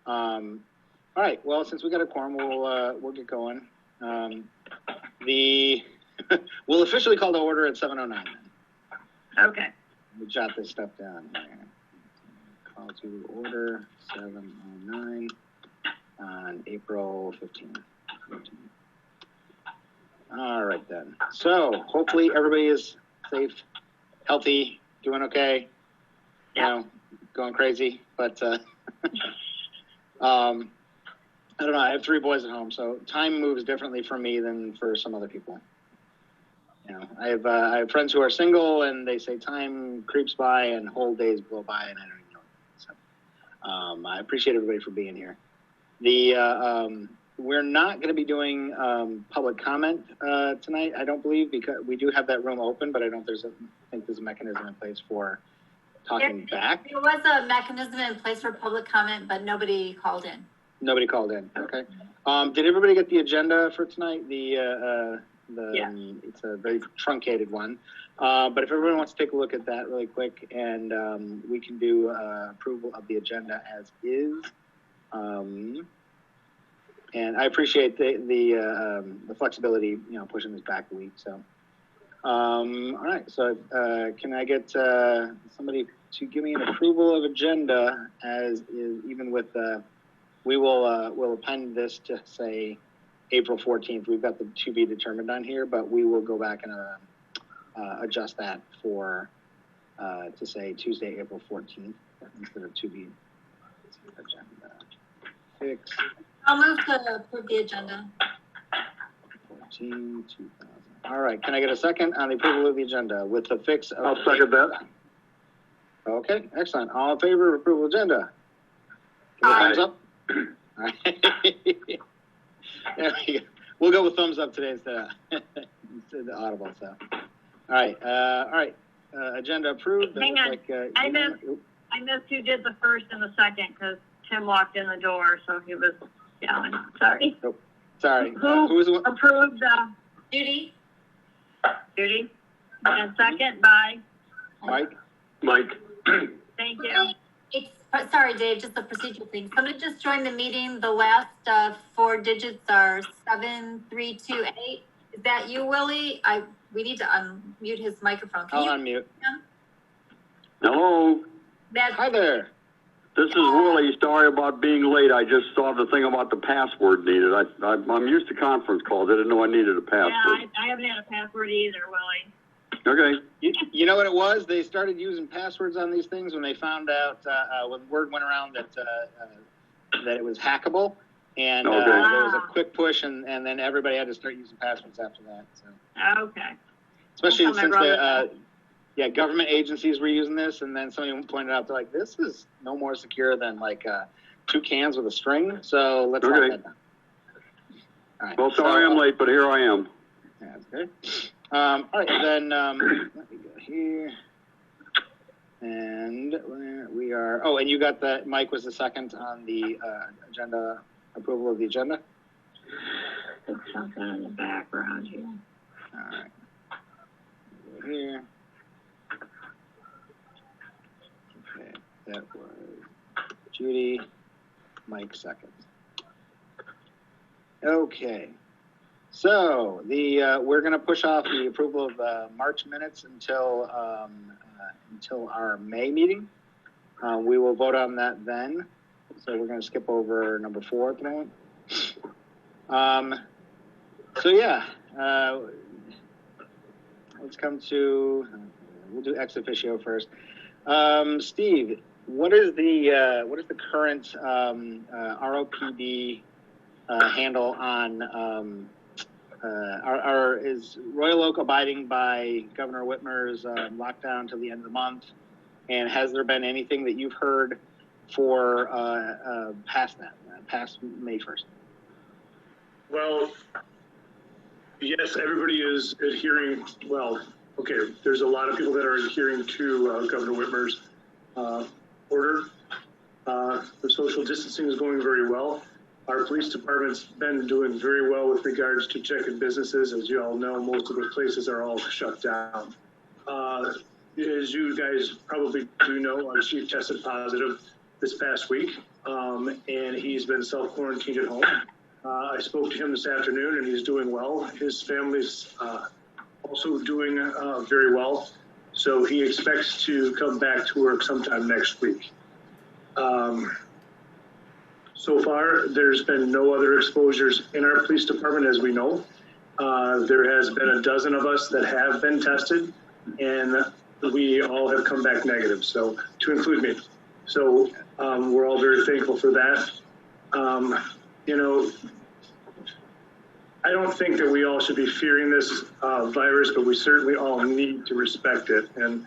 All right. Well, since we got a quorum, we'll get going. We'll officially call to order at 7:09. Then. Okay. Let me jot this stuff down here. Call to order 7:09 on April 15th. All right then. So hopefully everybody is safe, healthy, doing okay. Yeah. You know, going crazy, but I don't know. I have 3 boys at home, so time moves differently for me than for some other people. You know, I have friends who are single, and they say time creeps by and whole days blow by, and I don't even know. So I appreciate everybody for being here. We're not going to be doing public comment tonight, I don't believe, because we do have that room open, but I don't think there's a mechanism in place for talking back. There was a mechanism in place for public comment, but nobody called in. Nobody called in. Okay. Did everybody get the agenda for tonight? Yeah. It's a very truncated one. But if everyone wants to take a look at that really quick, and we can do approval of the agenda as is. And I appreciate the flexibility, you know, pushing this back a week. So, all right. So, can I get somebody to give me an approval of agenda as is, even with we'll append this to say April 14th. We've got the to be determined on here, but we will go back and adjust that for to say Tuesday, April 14th instead of to be agenda. Fix. I'll move to approve the agenda. 14, 2000. All right. Can I get a second on the approval of the agenda with the fix? I'll second that. Okay. Excellent. All in favor of approval agenda? Give me a thumbs up. All right. There we go. We'll go with thumbs up today instead of audible. So, all right. All right. Agenda approved. Hang on. Like, I missed who did the first and the second because Tim walked in the door, so he was yelling. Sorry. Oh, sorry. Who was the one? approved Judy? Judy? And second by? Mike? Mike. Thank you. Sorry, Dave, just a procedural thing. Somebody just joined the meeting. The last 4 digits are 7328. Is that you, Willie? We need to unmute his microphone. Can I'll you unmute. Hello. Hi there. This is Willie. Sorry about being late. I just saw the thing about the password needed. I'm used to conference calls. I didn't know I needed a password. Yeah, I haven't had a password either, Willie. Okay. You know what it was? They started using passwords on these things when they found out, when word went around that it was hackable. And Okay. There was a quick push, and then everybody had to start using passwords after that. So. Okay. Especially That's since how government agencies were using this, and then somebody pointed out, they're like, this is no more secure than like 2 cans with a string. So let's lock that down. All right. Well, sorry I'm late, but here I am. Yeah, that's good. All right, then let me go here. And where we are. Oh, and you got that. Mike was the second on the agenda, approval of the agenda. There's something in the background here. All right. Go here. Okay, that was Judy. Mike second. Okay. So we're going to push off the approval of March minutes until our May meeting. We will vote on that then. So we're going to skip over number 4 at the moment. So yeah, let's come to. We'll do ExOfficio first. Steve, what is the current ROPD handle on? Is Royal Oak abiding by Governor Whitmer's lockdown till the end of the month? And has there been anything that you've heard for past May 1st? Well, yes, everybody is adhering. Well, okay, there's a lot of people that are adhering to Governor Whitmer's order. The social distancing is going very well. Our police department's been doing very well with regards to checking businesses. As you all know, most of the places are all shut down. As you guys probably do know, our chief tested positive this past week, and he's been self-quarantined at home. I spoke to him this afternoon, and he's doing well. His family's also doing very well, so he expects to come back to work sometime next week. So far, there's been no other exposures in our police department, as we know. There has been a dozen of us that have been tested, and we all have come back negative, so to include me. So we're all very thankful for that. You know, I don't think that we all should be fearing this virus, but we certainly all need to respect it. And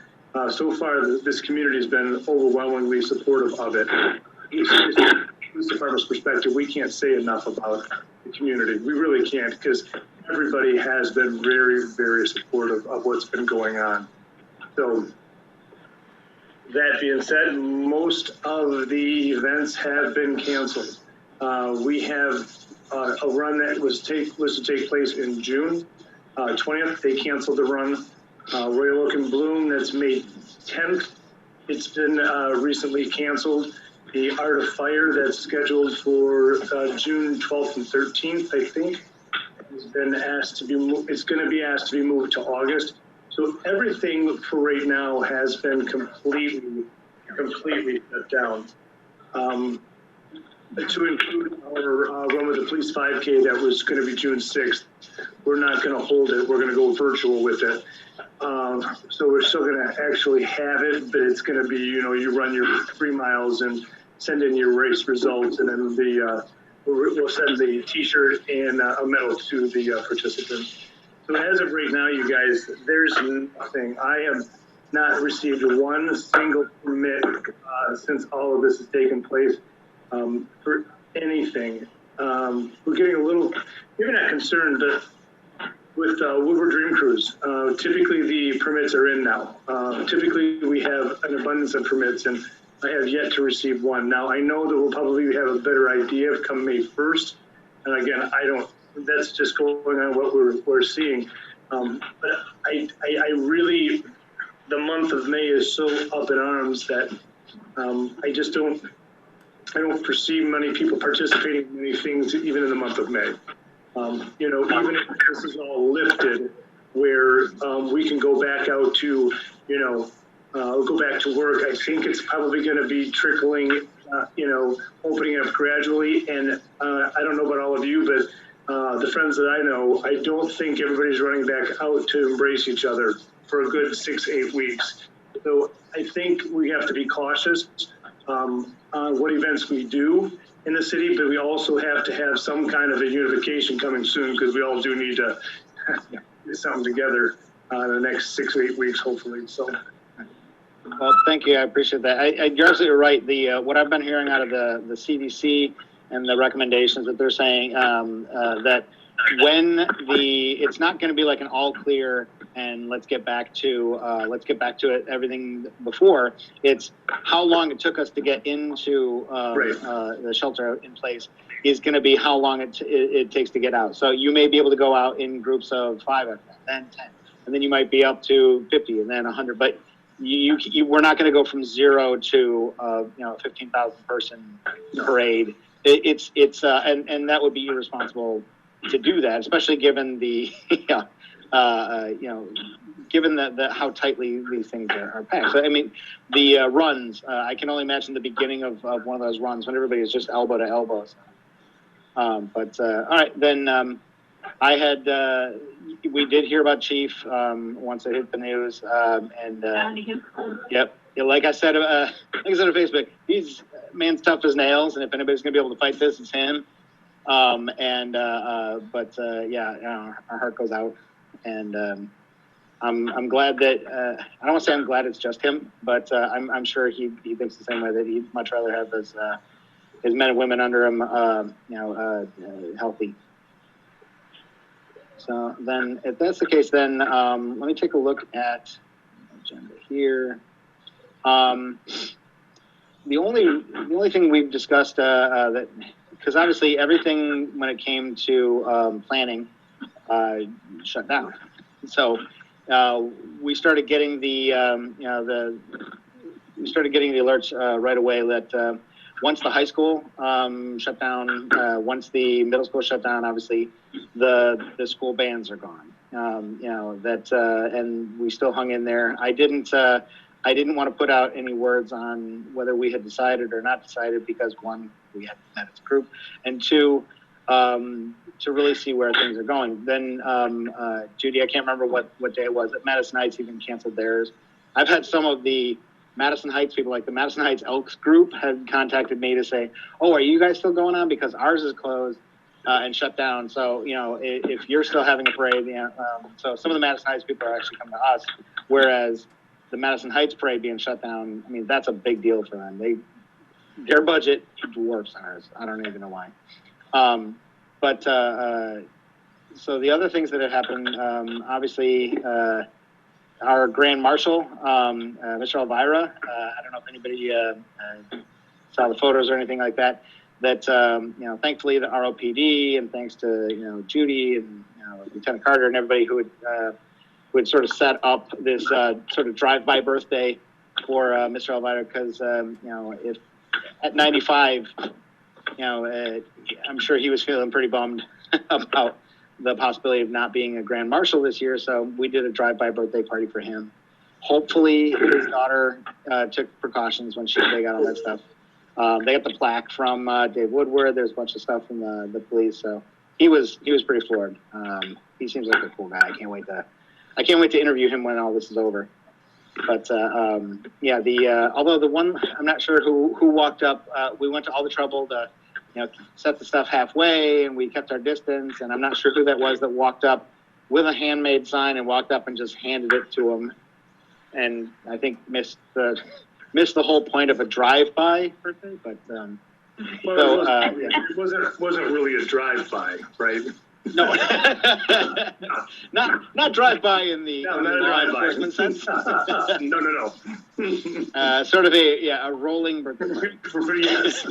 so far, this community has been overwhelmingly supportive of it. From the police department's perspective, we can't say enough about the community. We really can't, because everybody has been very, very supportive of what's been going on. So that being said, most of the events have been canceled. We have a run that was to take place in June 20th. They canceled the run. Royal Oak and Bloom, that's May 10th. It's been recently canceled. The Art of Fire, that's scheduled for June 12th and 13th, I think, has been asked to be it's going to be asked to be moved to August. So everything for right now has been completely shut down. To include our Run with the Police 5K that was going to be June 6th, we're not going to hold it. We're going to go virtual with it. So we're still going to actually have it, but it's going to be, you know, you run your 3 miles and send in your race results, and then we'll send the T-shirt and a medal to the participants. So as of right now, you guys, there's nothing. I have not received one single permit since all of this has taken place for anything. We're getting a little, maybe not concerned, but with Woodward Dream Cruise, typically the permits are in now. Typically we have an abundance of permits, and I have yet to receive one. Now I know that we'll probably have a better idea of come May 1st. And again, that's just going on what we're seeing. But I really, the month of May is so up in arms that I just don't perceive many people participating in many things, even in the month of May. You know, even if this is all lifted, where we can go back out to, you know, go back to work, I think it's probably going to be trickling, you know, opening up gradually. And I don't know about all of you, but the friends that I know, I don't think everybody's running back out to embrace each other for a good 6-8 weeks. So I think we have to be cautious on what events we do in the city, but we also have to have some kind of a unification coming soon, because we all do need to get something together in the next 6 or 8 weeks, hopefully. So. Well, thank you. I appreciate that. You're absolutely right. What I've been hearing out of the CDC and the recommendations that they're saying that when it's not going to be like an all clear and let's get back to it, everything before. It's how long it took us to get into the shelter in place is going to be how long it takes to get out. So you may be able to go out in groups of 5 at that, then 10, and then you might be up to 50 and then 100. But we're not going to go from 0 to you know, 15,000 person parade. And that would be irresponsible to do that, especially given the you know, given how tightly these things are packed. So I mean, the runs, I can only imagine the beginning of one of those runs when everybody is just elbow to elbow. But all right, then we did hear about Chief once it hit the news, and yep, like I said on Facebook, man's tough as nails, and if anybody's gonna be able to fight this, it's him. Yeah, our heart goes out, and I'm glad that I don't want to say I'm glad it's just him, but I'm sure he thinks the same way, that he'd much rather have his men and women under him, you know, healthy. So then, if that's the case, then let me take a look at the agenda here. The only thing we've discussed that, because obviously everything when it came to planning shut down, so we started getting the you know, we started getting the alerts right away that once the high school shut down, once the middle school shut down, obviously the school bands are gone. You know, that and we still hung in there. I didn't want to put out any words on whether we had decided or not decided because one, we had met as a group, and two, to really see where things are going. Then Judy, I can't remember what day it was. Madison Heights even canceled theirs. I've had some of the Madison Heights people, like the Madison Heights Elks group, had contacted me to say, "Oh, are you guys still going on? Because ours is closed and shut down. So, you know, if you're still having a parade, you know, so some of the Madison Heights people are actually coming to us, whereas the Madison Heights parade being shut down, I mean, that's a big deal for them. Their budget dwarfs ours. I don't even know why. So the other things that have happened, obviously, our Grand Marshal, Mr. Elvira, I don't know if anybody saw the photos or anything like that, you know, thankfully the ROPD and thanks to, you know, Judy and, you know, Lieutenant Carter and everybody who would sort of set up this sort of drive-by birthday for Mr. Elvira, because, you know, if at 95, you know, I'm sure he was feeling pretty bummed about the possibility of not being a Grand Marshal this year. So we did a drive-by birthday party for him. Hopefully his daughter took precautions when they got all that stuff. They got the plaque from Dave Woodward. There's a bunch of stuff from the police. So he was pretty floored. He seems like a cool guy. I can't wait to interview him when all this is over. But yeah, although the one, I'm not sure who walked up. We went to all the trouble to, you know, set the stuff halfway, and we kept our distance. And I'm not sure who that was that walked up with a handmade sign and walked up and just handed it to him. And I think missed the whole point of a drive-by birthday. But Well, so yeah. It wasn't really a drive-by, right? No, not drive-by in the law enforcement sense. No. Sort of a rolling birthday party. Yes.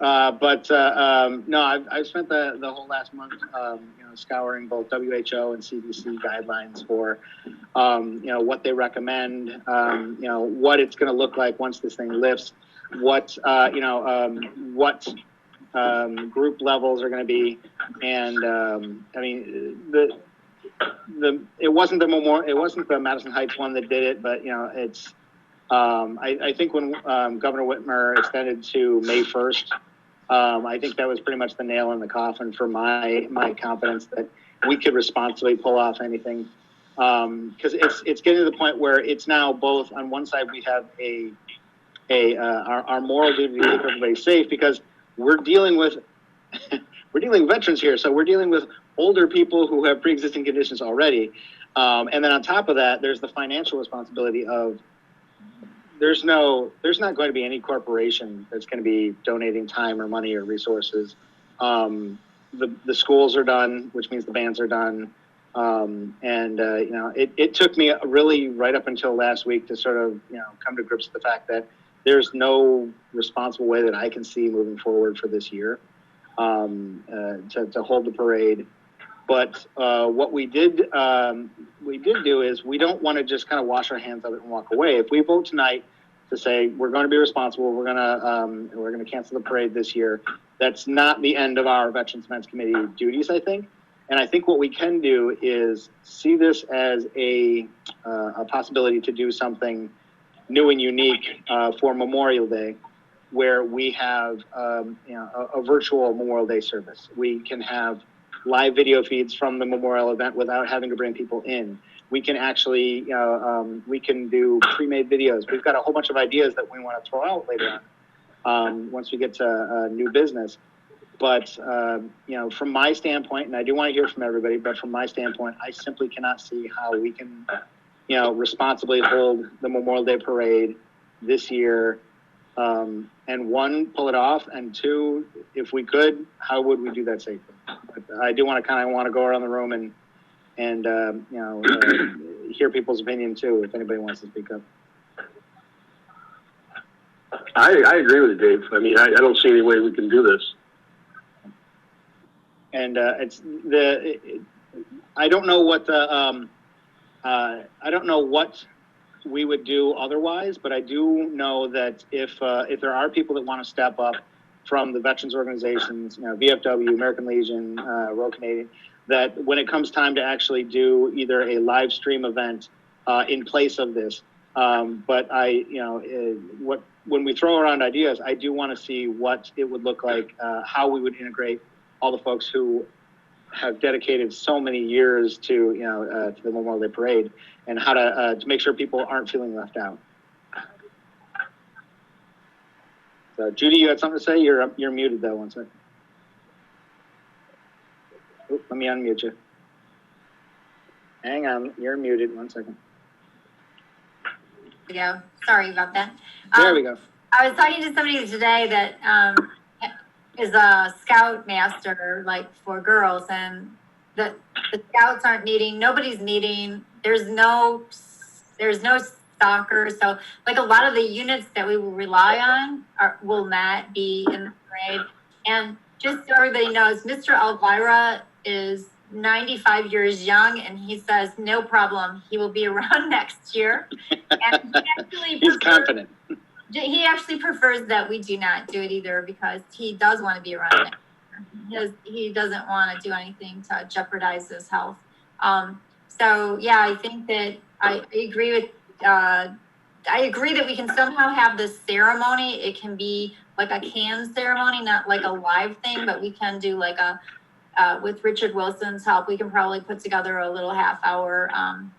No, I've spent the whole last month, you know, scouring both WHO and CDC guidelines for, you know, what they recommend, you know, what it's going to look like once this thing lifts, what, you know, what group levels are going to be, and I mean, it wasn't the Madison Heights one that did it, but you know, it's. I think when Governor Whitmer extended to May 1st, I think that was pretty much the nail in the coffin for my confidence that we could responsibly pull off anything, because it's getting to the point where it's now both on one side we have our moral duty to keep everybody safe, because we're dealing with veterans here, so we're dealing with older people who have pre-existing conditions already, and then on top of that, there's the financial responsibility of there's not going to be any corporation that's going to be donating time or money or resources. The schools are done, which means the bands are done, and you know, it took me really right up until last week to sort of, you know, come to grips with the fact that there's no responsible way that I can see moving forward for this year to hold the parade. But what we did do is we don't want to just kind of wash our hands of it and walk away. If we vote tonight to say we're going to be responsible, we're going to cancel the parade this year, that's not the end of our Veterans Events Committee duties, I think. And I think what we can do is see this as a possibility to do something new and unique for Memorial Day, where we have you know, a virtual Memorial Day service. We can have live video feeds from the memorial event without having to bring people in. We can actually, you know, we can do pre-made videos. We've got a whole bunch of ideas that we want to throw out later on once we get to new business. But, you know, from my standpoint, and I do want to hear from everybody, but from my standpoint, I simply cannot see how we can, you know, responsibly hold the Memorial Day parade this year. And one, pull it off, and two, if we could, how would we do that safely? But I do want to go around the room and you know, hear people's opinion too, if anybody wants to speak up. I agree with you, Dave. I mean, I don't see any way we can do this. And I don't know what we would do otherwise, but I do know that if there are people that want to step up from the veterans organizations, VFW, American Legion, Royal Canadian, that when it comes time to actually do either a live stream event in place of this, but when we throw around ideas, I do want to see what it would look like, how we would integrate all the folks who have dedicated so many years to the Memorial Day Parade, and how to make sure people aren't feeling left out. So, Judy, you had something to say? You're muted though. One second. Oop, let me unmute you. Hang on, you're muted. 1 second. There we go. Sorry about that. There we go. I was talking to somebody today that is a scout master, like for girls, and the scouts aren't meeting. Nobody's meeting. There's no soccer. So like a lot of the units that we will rely on will not be in the parade. And just so everybody knows, Mr. Elvira is 95 years young, and he says no problem, he will be around next year. And he actually he's confident. He actually prefers that we do not do it either, because he does want to be around next year. He doesn't want to do anything to jeopardize his health. So yeah, I think that I agree with. I agree that we can somehow have this ceremony. It can be like a can ceremony, not like a live thing, but we can do like with Richard Wilson's help, we can probably put together a little half-hour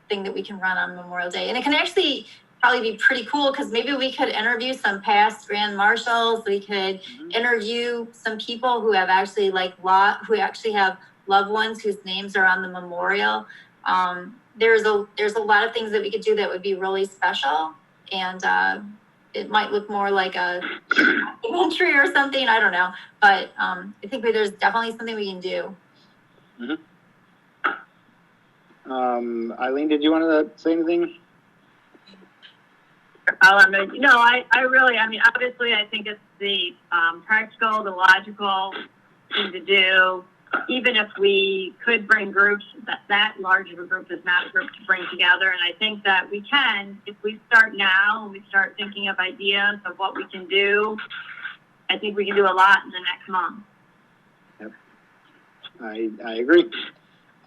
thing that we can run on Memorial Day. And it can actually probably be pretty cool, because maybe we could interview some past grand marshals. We could interview some people who have actually who actually have loved ones whose names are on the memorial. There's a lot of things that we could do that would be really special, and it might look more like a documentary or something. I don't know, but I think there's definitely something we can do. Eileen, did you want to say anything? Obviously, I think it's the practical, the logical thing to do. Even if we could bring groups, that large of a group is not a group to bring together. And I think that we can, if we start now and we start thinking of ideas of what we can do, I think we can do a lot in the next month. Yep, I agree.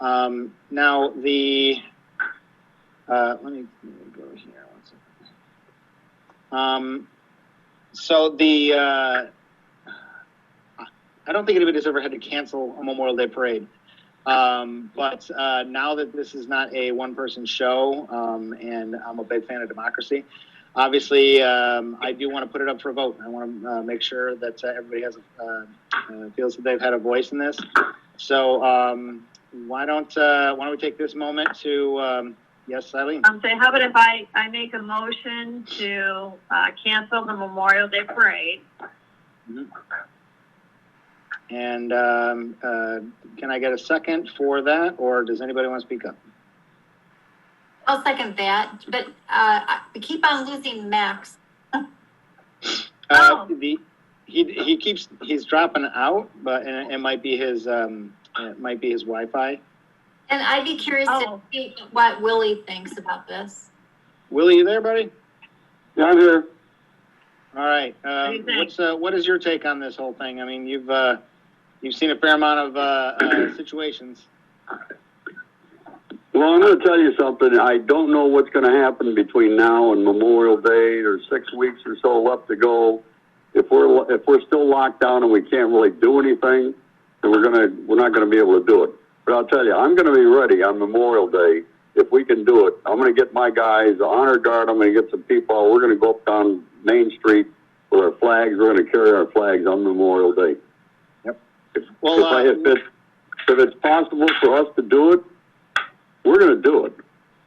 Now let me go here 1 second. So I don't think anybody's ever had to cancel a Memorial Day parade. But now that this is not a one-person show, and I'm a big fan of democracy, obviously I do want to put it up for a vote. I want to make sure that everybody has feels that they've had a voice in this. So why don't we take this moment to yes, Eileen? Say, how about if I make a motion to cancel the Memorial Day parade? And can I get a second for that, or does anybody want to speak up? I'll second that, but we keep on losing Max. He's dropping out, but it might be his Wi-Fi. And I'd be curious to see what Willie thinks about this. Willie, you there, buddy? Yeah, I'm here. All right. What is your take on this whole thing? I mean, you've seen a fair amount of situations. Well, I'm going to tell you something. I don't know what's going to happen between now and Memorial Day. There's 6 weeks or so left to go. If we're still locked down and we can't really do anything, then we're not going to be able to do it. But I'll tell you, I'm going to be ready on Memorial Day if we can do it. I'm going to get my guys, the honor guard. I'm going to get some people. We're going to go up down Main Street with our flags. We're going to carry our flags on Memorial Day. Yep. If it's possible for us to do it, we're going to do it.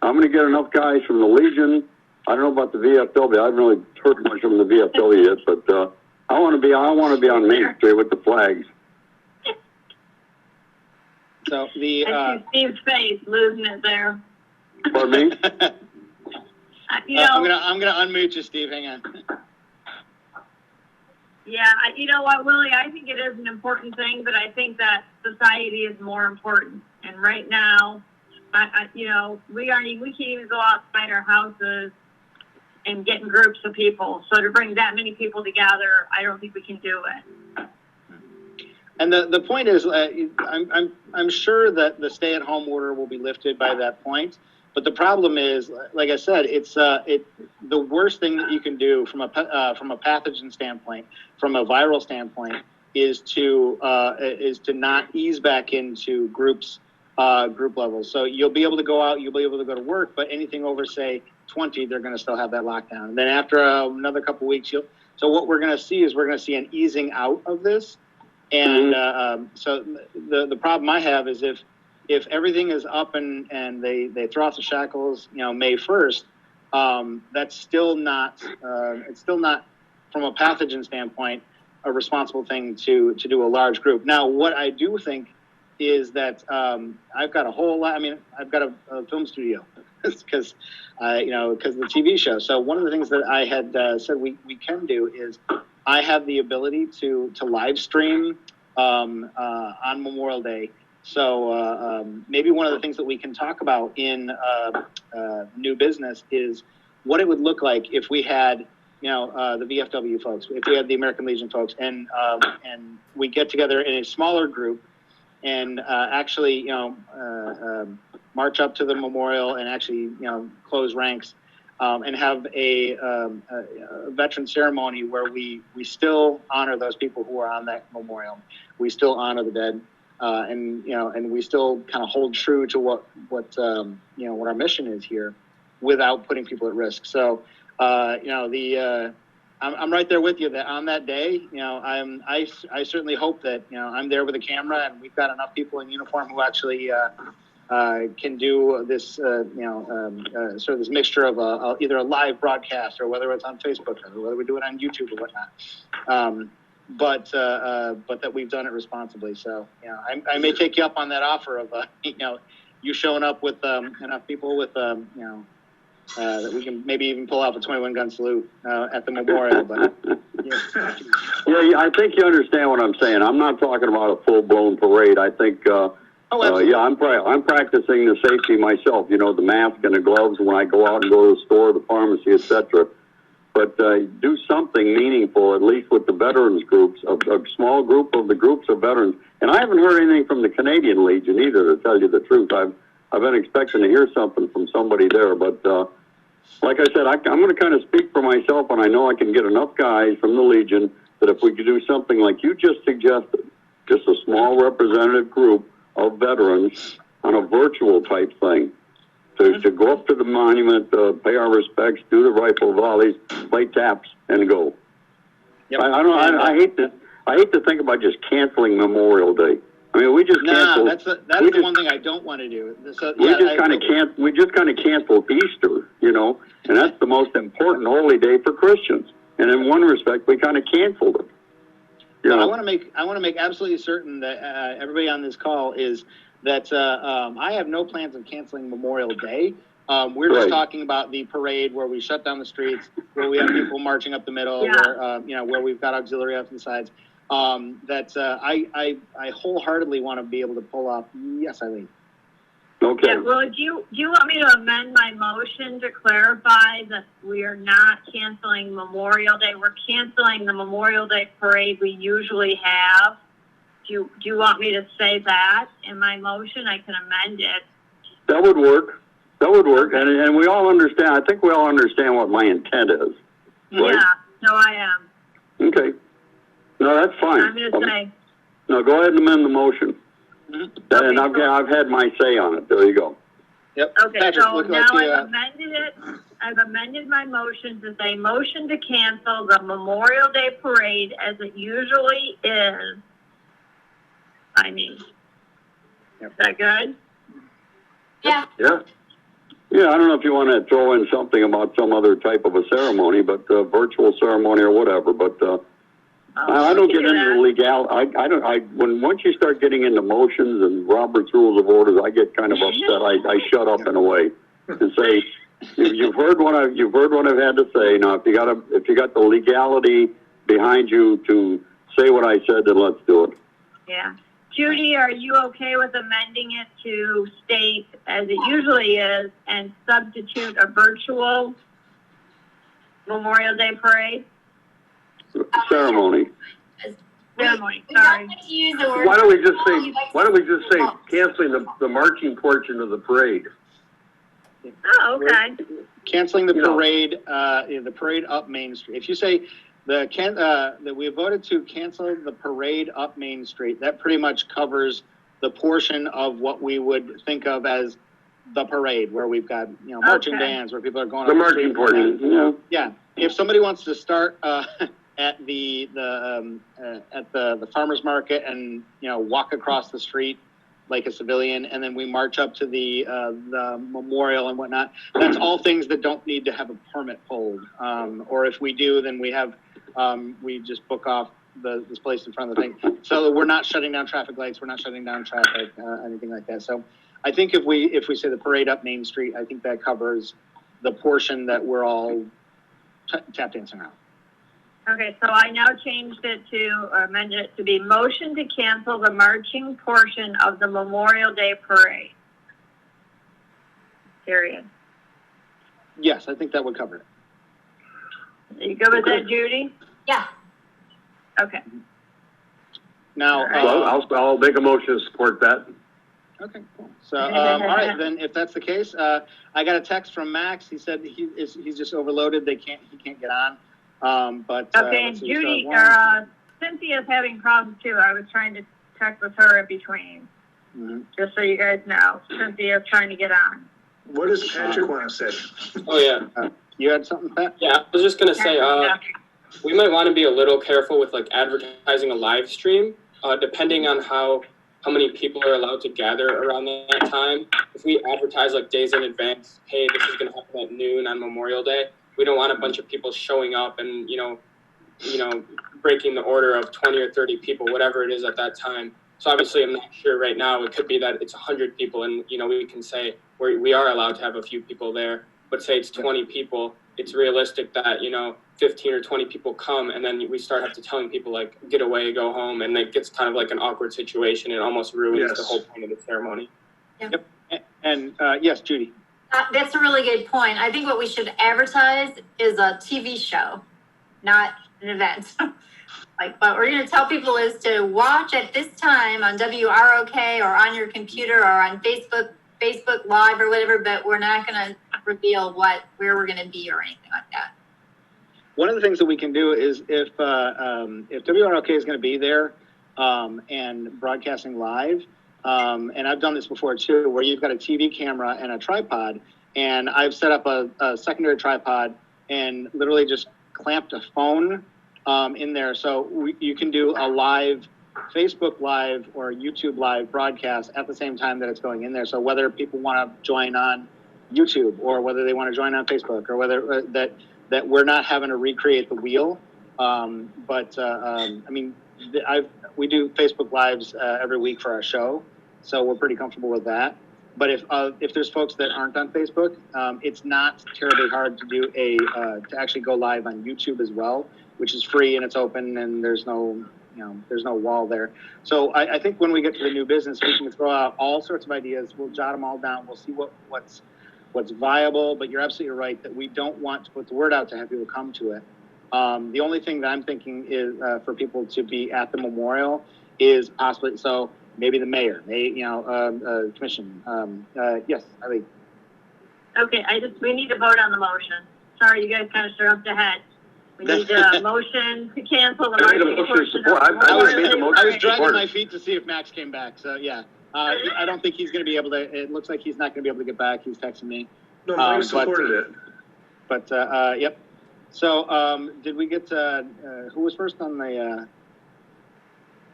I'm going to get enough guys from the Legion. I don't know about the VFW. I haven't really heard much from the VFW yet, but I want to be on Main Street with the flags. So I see Steve's face, losing it there. Pardon me? I'm gonna unmute you, Steve. Hang on. Yeah, you know what, Willie? I think it is an important thing, but I think that society is more important. And right now, we can't even go outside our houses and getting groups of people. So to bring that many people together, I don't think we can do it. And the point is, I'm sure that the stay-at-home order will be lifted by that point. But the problem is, like I said, it's the worst thing that you can do from a pathogen standpoint, from a viral standpoint, is to not ease back into group levels. So you'll be able to go out, you'll be able to go to work, but anything over, say, 20, they're going to still have that lockdown. And then after another couple of weeks, so what we're going to see is an easing out of this. And so the problem I have is if everything is up and they throw off the shackles, May 1st, that's still not it's still not, from a pathogen standpoint, a responsible thing to do a large group. Now, what I do think is that I've got a whole lot. I mean, I've got a film studio because of the TV show. So one of the things that I had said we can do is I have the ability to live stream on Memorial Day. So maybe one of the things that we can talk about in new business is what it would look like if we had, the VFW folks, if we had the American Legion folks, and we get together in a smaller group and actually, march up to the memorial and actually, close ranks. And have a veteran ceremony where we still honor those people who are on that memorial. We still honor the dead, and we still kind of hold true to what our mission is here, without putting people at risk. So, I'm right there with you that on that day, I certainly hope that I'm there with a camera and we've got enough people in uniform who actually. Can do this, sort of this mixture of either a live broadcast or whether it's on Facebook or whether we do it on YouTube or whatnot. But that we've done it responsibly. So, I may take you up on that offer of, you showing up with enough people with, that we can maybe even pull off a 21 gun salute at the memorial. But yeah, I think you understand what I'm saying. I'm not talking about a full blown parade. I think. Yeah, I'm practicing the safety myself. The mask and the gloves when I go out and go to the store, the pharmacy, etc. But do something meaningful, at least with the veterans groups, a small group of the groups of veterans. And I haven't heard anything from the Canadian Legion either, to tell you the truth. I've been expecting to hear something from somebody there, but like I said, I'm going to kind of speak for myself, and I know I can get enough guys from the Legion that if we could do something like you just suggested, just a small representative group of veterans on a virtual type thing, to go up to the monument, pay our respects, do the rifle volleys, play taps, and go. Yep. I hate to think about just canceling Memorial Day. I mean, we just canceled. That's the one thing I don't want to do. So, we just kind of canceled Easter, and that's the most important holy day for Christians. And in one respect, we kind of canceled it. I want to make absolutely certain that everybody on this call is that I have no plans of canceling Memorial Day. We're just talking about the parade where we shut down the streets, where we have people marching up the middle, where we've got auxiliary up to the sides. I wholeheartedly want to be able to pull off. Yes, Eileen. Okay. Yeah, well, do you want me to amend my motion to clarify that we are not canceling Memorial Day? We're canceling the Memorial Day parade we usually have. Do you want me to say that in my motion? I can amend it. That would work. Okay. And we all understand. I think we all understand what my intent is. Right? Yeah. No, I am. Okay. No, that's fine. I'm going to say. No, go ahead and amend the motion. And I've had my say on it. There you go. Yep. Okay, Patrick, so now I've amended it. I've amended my motion to say motion to cancel the Memorial Day parade as it usually is. Yep. Is that good? Yeah. Yeah. Yeah, I don't know if you want to throw in something about some other type of a ceremony, but virtual ceremony or whatever, but I don't get into the legality. Once you start getting into motions and Robert's Rules of Orders, I get kind of upset. I shut up in a way and say, "You've heard what I've had to say. Now, if you got the legality behind you to say what I said, then let's do it." Yeah, Judy, are you okay with amending it to state as it usually is and substitute a virtual Memorial Day Parade? Ceremony. Ceremony, We don't sorry. like to use the word. Why don't we just say, Oh. canceling the marching portion of the parade? Oh, okay. Canceling the You know. parade, the parade up Main Street. If you say that we voted to cancel the parade up Main Street, that pretty much covers the portion of what we would think of as the parade, where we've got, marching Okay. bands, where people are going The up marching street. portion, Yeah, if somebody wants to start at the farmer's market and walk across the street like a civilian, and then we march up to the memorial and whatnot, that's all things that don't need to have a permit pulled. Or if we do, then we have we just book off this place in front of the thing, so that we're not shutting down traffic lights, we're not shutting down traffic, anything like that. So I think if we say the parade up Main Street, I think that covers the portion that we're all tap dancing around. Okay, so I now changed it or amended it to be motion to cancel the marching portion of the Memorial Day Parade. Period. Yes, I think that would cover it. Are you good with that, Judy? Yeah. Okay. Now, I'll make a motion to support that. okay, cool. So, all right, then if that's the case, I got a text from Max. He said he's just overloaded. He can't get on. But Okay, and let's see, Judy, so Cynthia's having problems too. I was trying to check with her in between, just so you guys know. Cynthia's trying to get on. What does Patrick want to say? Oh, yeah. you had something, Pat? Yeah, I was just going to say, we might want to be a little careful with, like, advertising a live stream, depending on how many people are allowed to gather around that time. If we advertise, like, days in advance, hey, this is going to happen at noon on Memorial Day, we don't want a bunch of people showing up and, breaking the order of 20 or 30 people, whatever it is at that time. So obviously, I'm not sure right now. It could be that it's 100 people, and we can say we are allowed to have a few people there. But say it's 20 people, it's realistic that 15 or 20 people come, and then we start have to telling people like get away, go home, and it gets kind of like an awkward situation. It almost ruins the whole point of the ceremony. Yep. And yes, Judy. That's a really good point. I think what we should advertise is a TV show, not an event. What we're going to tell people is to watch at this time on WROK or on your computer or on Facebook Live or whatever, but we're not going to reveal where we're going to be or anything like that. One of the things that we can do is if WROK is going to be there and broadcasting live, and I've done this before too, where you've got a TV camera and a tripod, and I've set up a secondary tripod and literally just clamped a phone in there, so you can do a live Facebook Live or YouTube Live broadcast at the same time that it's going in there. So whether people want to join on YouTube or whether they want to join on Facebook or whether that we're not having to recreate the wheel. We do Facebook Lives every week for our show, so we're pretty comfortable with that. But if there's folks that aren't on Facebook, it's not terribly hard to do to actually go live on YouTube as well, which is free and it's open and there's no wall there. So I think when we get to the new business, we can throw out all sorts of ideas. We'll jot them all down. We'll see what's viable. But you're absolutely right that we don't want to put the word out to have people come to it. The only thing that I'm thinking is for people to be at the memorial is possibly so. Maybe the mayor, commission. Yes, Eileen. Okay, we need to vote on the motion. Sorry, you guys kind of jumped ahead. We need a motion to cancel the marching portion. I was dragging my feet to see if Max came back. So yeah, I don't think he's going to be able to. It looks like he's not going to be able to get back. He's texting me. No, Mike supported it. But yep. So did we get who was first on the?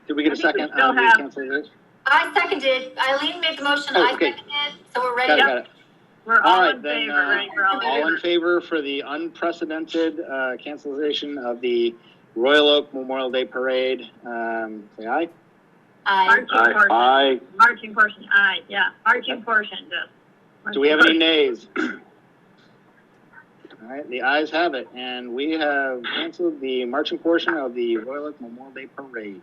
Did we get a second on the cancellation? I seconded. Eileen made the motion. I seconded. So we're ready. Got it. We're all in favor, right? We're all in favor for the unprecedented cancellation of the Royal Oak Memorial Day Parade. Say aye. Aye. Aye. Marching portion, aye. Yeah, marching portion. Do we have any nays? All right, the ayes have it, and we have canceled the marching portion of the Royal Oak Memorial Day Parade.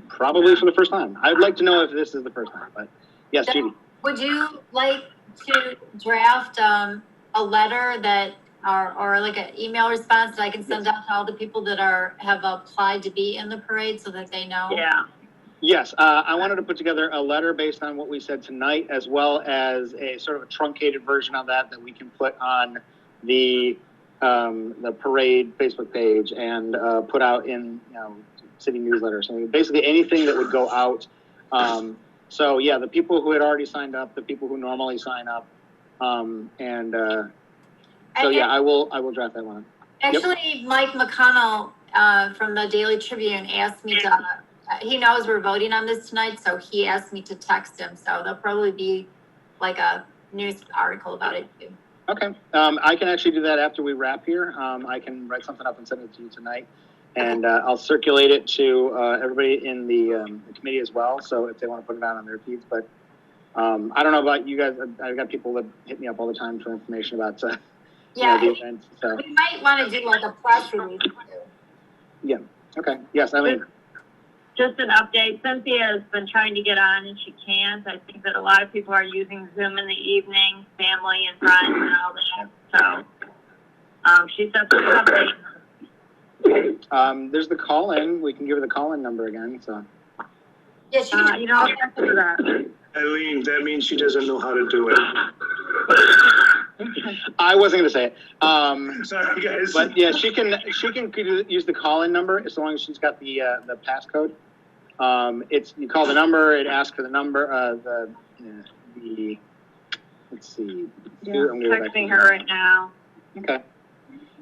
Probably for the first time. I'd like to know if this is the first time, but yes, Judy. Would you like to draft a letter that or like an email response that I can send out to all the people that have applied to be in the parade so that they know? Yeah. Yes, I wanted to put together a letter based on what we said tonight, as well as a sort of a truncated version of that we can put on the parade Facebook page and put out in city newsletter. So basically anything that would go out. So yeah, the people who had already signed up, the people who normally sign up, so yeah, I will draft that one. Actually, yep. Mike McConnell from the Daily Tribune asked me to. He knows we're voting on this tonight, so he asked me to text him. So there'll probably be like a news article about it too. Okay. I can actually do that after we wrap here. I can write something up and send it to you tonight, and I'll circulate it to everybody in the committee as well. So if they want to put it out on their feeds, but I don't know about you guys. I've got people that hit me up all the time for information about the event. So we might want to do like a press release too. Yeah. Okay. Yes. I mean. Just an update. Cynthia has been trying to get on and she can't. I think that a lot of people are using Zoom in the evening, family and friends and all that. So she said some update. There's the call-in. We can give her the call-in number again. So. Yes, I'll answer that. Eileen, that means she doesn't know how to do it. I wasn't going to say it. Sorry, guys. But yeah, she can use the call-in number as long as she's got the passcode. You call the number, it asks for the number. Let's see. Yeah, I'm texting her right now. Okay.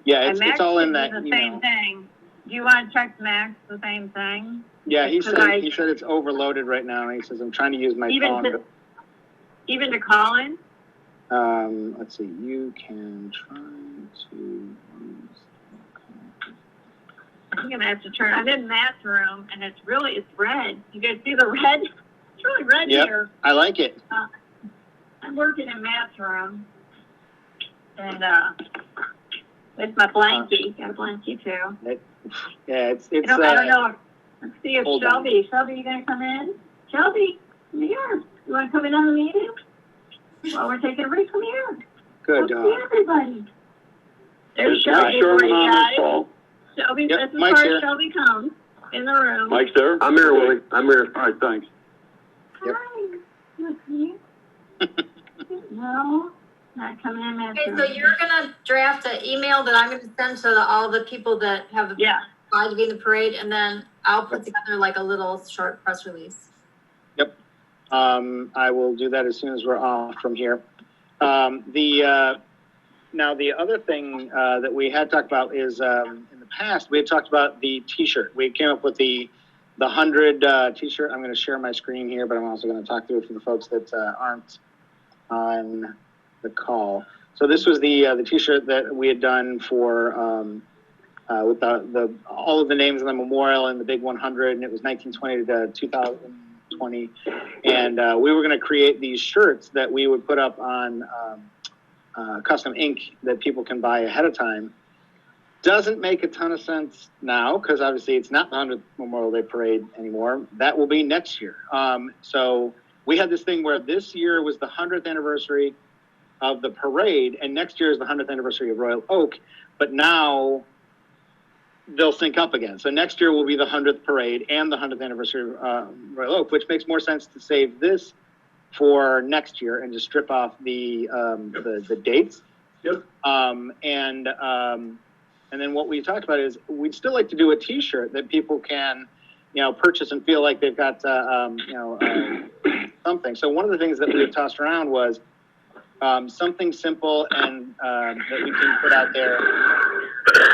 Yeah, it's all in that. The same thing. Do you want to text Max the same thing? Yeah, he said it's overloaded right now. He says I'm trying to use my phone. Even to call in. Let's see. You can try to use. I think I'm gonna have to turn. I'm in Matt's room, and it's red. You guys see the red? It's really red here. I like it. I'm working in Matt's room, and it's my blankie. Got a blankie too. It's. I don't know. Let's see if Shelby. Shelby, you gonna come in? Shelby, come here. You want to come in on the meeting? Well, we're taking a break. Come here. Good dog. See everybody. There's Shelby. Shelby, this is where Shelby comes in the room. Mike's there? I'm here, Willie. I'm here. All right, thanks. Hi. Look here. No, not coming in. Okay, so you're going to draft an email that I'm going to send to all the people that have applied to be in the parade, and then I'll put together like a little short press release. Yep. I will do that as soon as we're off from here. Now, the other thing that we had talked about is in the past, we had talked about the T-shirt. We came up with the 100 T-shirt. I'm going to share my screen here, but I'm also going to talk through it for the folks that aren't on the call. So this was the T-shirt that we had done for with all of the names in the memorial and the big 100, and it was 1920 to 2020. And we were going to create these shirts that we would put up on custom ink that people can buy ahead of time. Doesn't make a ton of sense now because obviously it's not the 100th Memorial Day Parade anymore. That will be next year. So we had this thing where this year was the 100th anniversary of the parade, and next year is the 100th anniversary of Royal Oak. But now they'll sync up again. So next year will be the 100th parade and the 100th anniversary of Royal Oak, which makes more sense to save this for next year and just strip off the dates. Yep. And then what we talked about is we'd still like to do a T-shirt that people can, purchase and feel like they've got, something. So one of the things that we had tossed around was something simple and that we can put out there.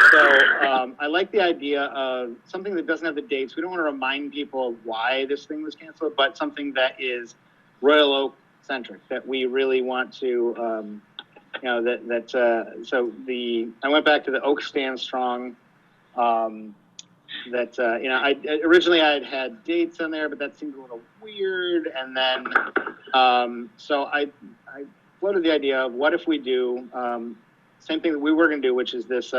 So I like the idea of something that doesn't have the dates. We don't want to remind people why this thing was canceled, but something that is Royal Oak centric, that we really want to, I went back to the Oak Stand Strong, originally I had dates on there, but that seemed a little weird. And then, so I floated the idea of what if we do, same thing that we were going to do, which is this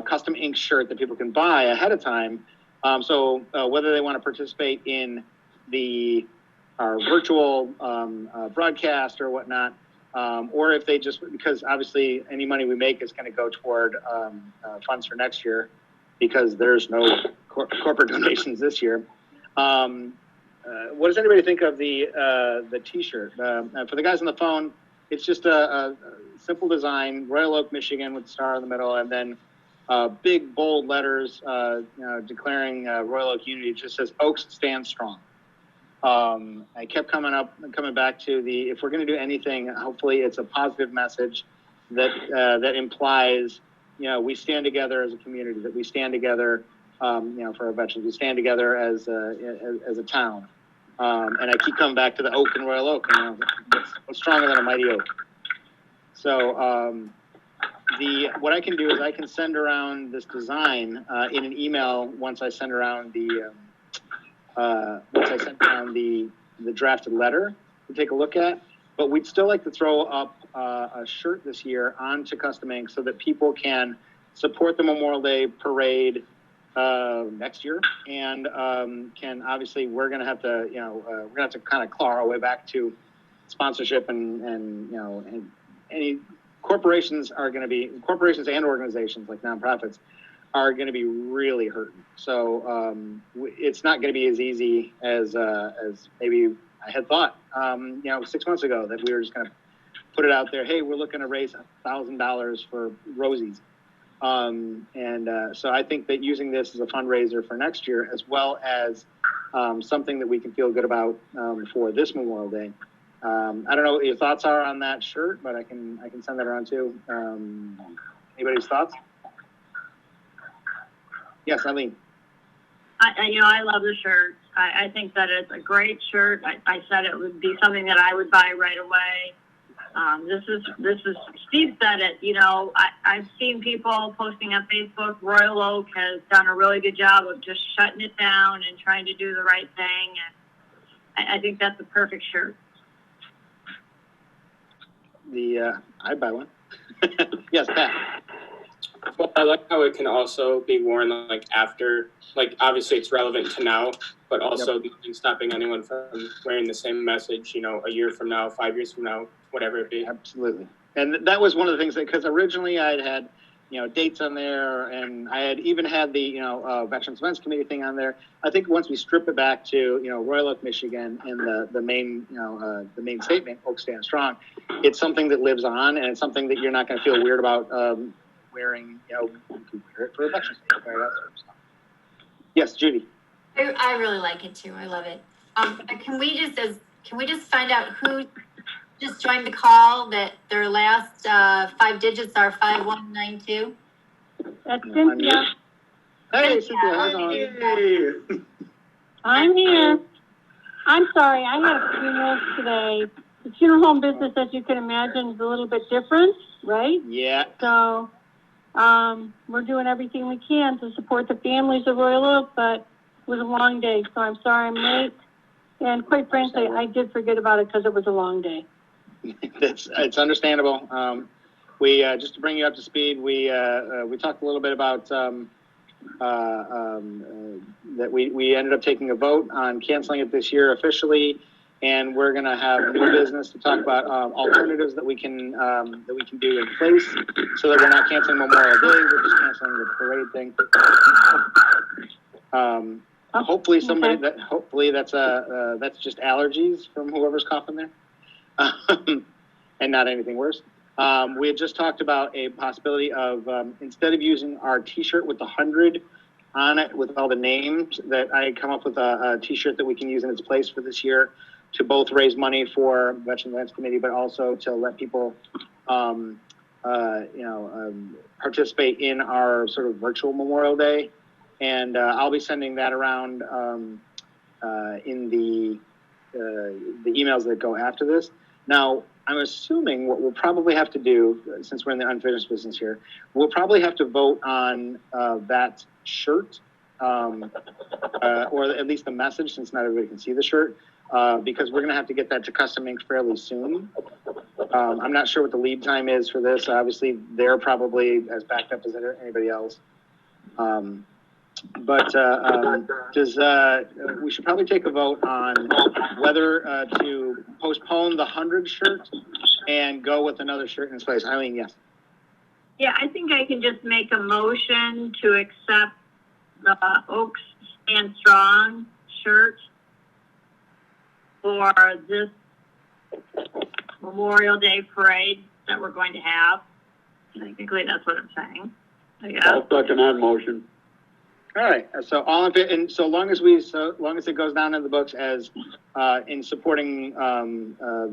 custom ink shirt that people can buy ahead of time. So whether they want to participate in our virtual broadcast or whatnot, Or if they just, because obviously any money we make is going to go toward funds for next year because there's no corporate donations this year. What does anybody think of the T-shirt? For the guys on the phone, it's just a simple design, Royal Oak, Michigan, with the star in the middle, and then big bold letters declaring Royal Oak Unity. It just says Oaks stand strong. I kept coming back to if we're going to do anything, hopefully it's a positive message that implies, we stand together as a community, that we stand together, for our veterans, we stand together as a town. And I keep coming back to the oak and Royal Oak, what's stronger than a mighty oak? So, what I can do is I can send around this design in an email once I send around the drafted letter to take a look at. But we'd still like to throw up a shirt this year onto Custom Ink so that people can support the Memorial Day parade next year, and can obviously we're gonna have to kind of claw our way back to sponsorship and any corporations and organizations like nonprofits are going to be really hurting. So it's not going to be as easy as maybe I had thought 6 months ago, that we were just going to put it out there. Hey, we're looking to raise $1,000 for Rosie's. So I think that using this as a fundraiser for next year, as well as something that we can feel good about for this Memorial Day. I don't know what your thoughts are on that shirt, but I can send that around too. Anybody's thoughts? Yes, Eileen. I love the shirt. I think that it's a great shirt. I said it would be something that I would buy right away. This is Steve said it. I've seen people posting on Facebook. Royal Oak has done a really good job of just shutting it down and trying to do the right thing. And I think that's a perfect shirt. I'd buy one. Yes, Pat. Well, I like how it can also be worn after, obviously it's relevant to now, but also nothing stopping anyone from wearing the same message, a year from now, 5 years from now, whatever it be. Absolutely. And that was one of the things because originally I'd had, dates on there, and I had even had the, Veterans Events Committee thing on there. I think once we strip it back to, Royal Oak, Michigan, and the main, the main statement, Oak Stand Strong, it's something that lives on, and it's something that you're not going to feel weird about wearing, you can wear it for a Veterans Day, that sort of stuff. Yes, Judy. I really like it too. I love it. Can we just find out who just joined the call that their last 5 digits are 5192? That's Cynthia. Hey, Cynthia, how's it going? Hey. I'm here. I'm sorry, I had a funeral today. The funeral home business, as you can imagine, is a little bit different, right? Yeah. So we're doing everything we can to support the families of Royal Oak, but it was a long day, so I'm sorry I'm late. And quite frankly, I did forget about it because it was a long day. It's understandable. We just to bring you up to speed, we talked a little bit about that we ended up taking a vote on canceling it this year officially, and we're going to have new business to talk about alternatives that we can do in place, so that we're not canceling Memorial Day, we're just canceling the parade thing. Hopefully somebody hopefully that's just allergies from whoever's coughing there. And not anything worse. We had just talked about a possibility of instead of using our T-shirt with the 100 on it with all the names, that I come up with a T-shirt that we can use in its place for this year to both raise money for Veterans Events Committee, but also to let people participate in our sort of virtual Memorial Day. And I'll be sending that around in the emails that go after this. Now, I'm assuming what we'll probably have to do, since we're in the unfinished business here, we'll probably have to vote on that shirt, or at least the message, since not everybody can see the shirt, because we're going to have to get that to Custom Ink fairly soon. I'm not sure what the lead time is for this. Obviously, they're probably as backed up as anybody else. But we should probably take a vote on whether to postpone the 100 shirt and go with another shirt in its place. Eileen, yes. Yeah, I think I can just make a motion to accept the Oaks Stand Strong shirt for this Memorial Day parade that we're going to have. Technically, that's what I'm saying. I'll second that motion. All right. So all of it, and so long as it goes down in the books as in supporting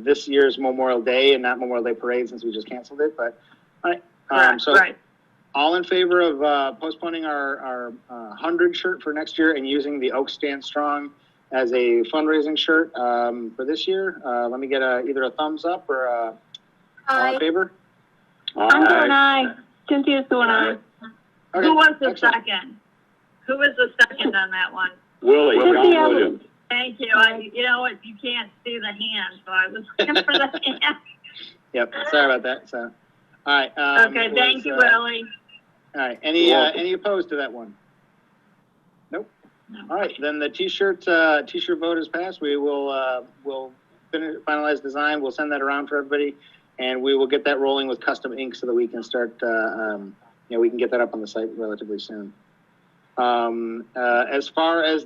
this year's Memorial Day and not Memorial Day parade, since we just canceled it. But all right. Right. All in favor of postponing our 100 shirt for next year and using the Oak Stand Strong as a fundraising shirt for this year? Let me get either a thumbs up or all in favor. I'm doing aye. Cynthia's doing aye. Okay. Who was the Excellent. second? Who was the second on that one? Willie, Cynthia. John Williams. Thank you. You know what? You can't see the hand, so I was looking for the hand. Yep. Sorry about that. So, all right. Okay, thank you, Willie. All right. Any opposed to that one? Nope. No. All right. Then the t-shirt vote is passed. We will we'll finalize design. We'll send that around for everybody, and we will get that rolling with custom ink so that we can start. We can get that up on the site relatively soon. As far as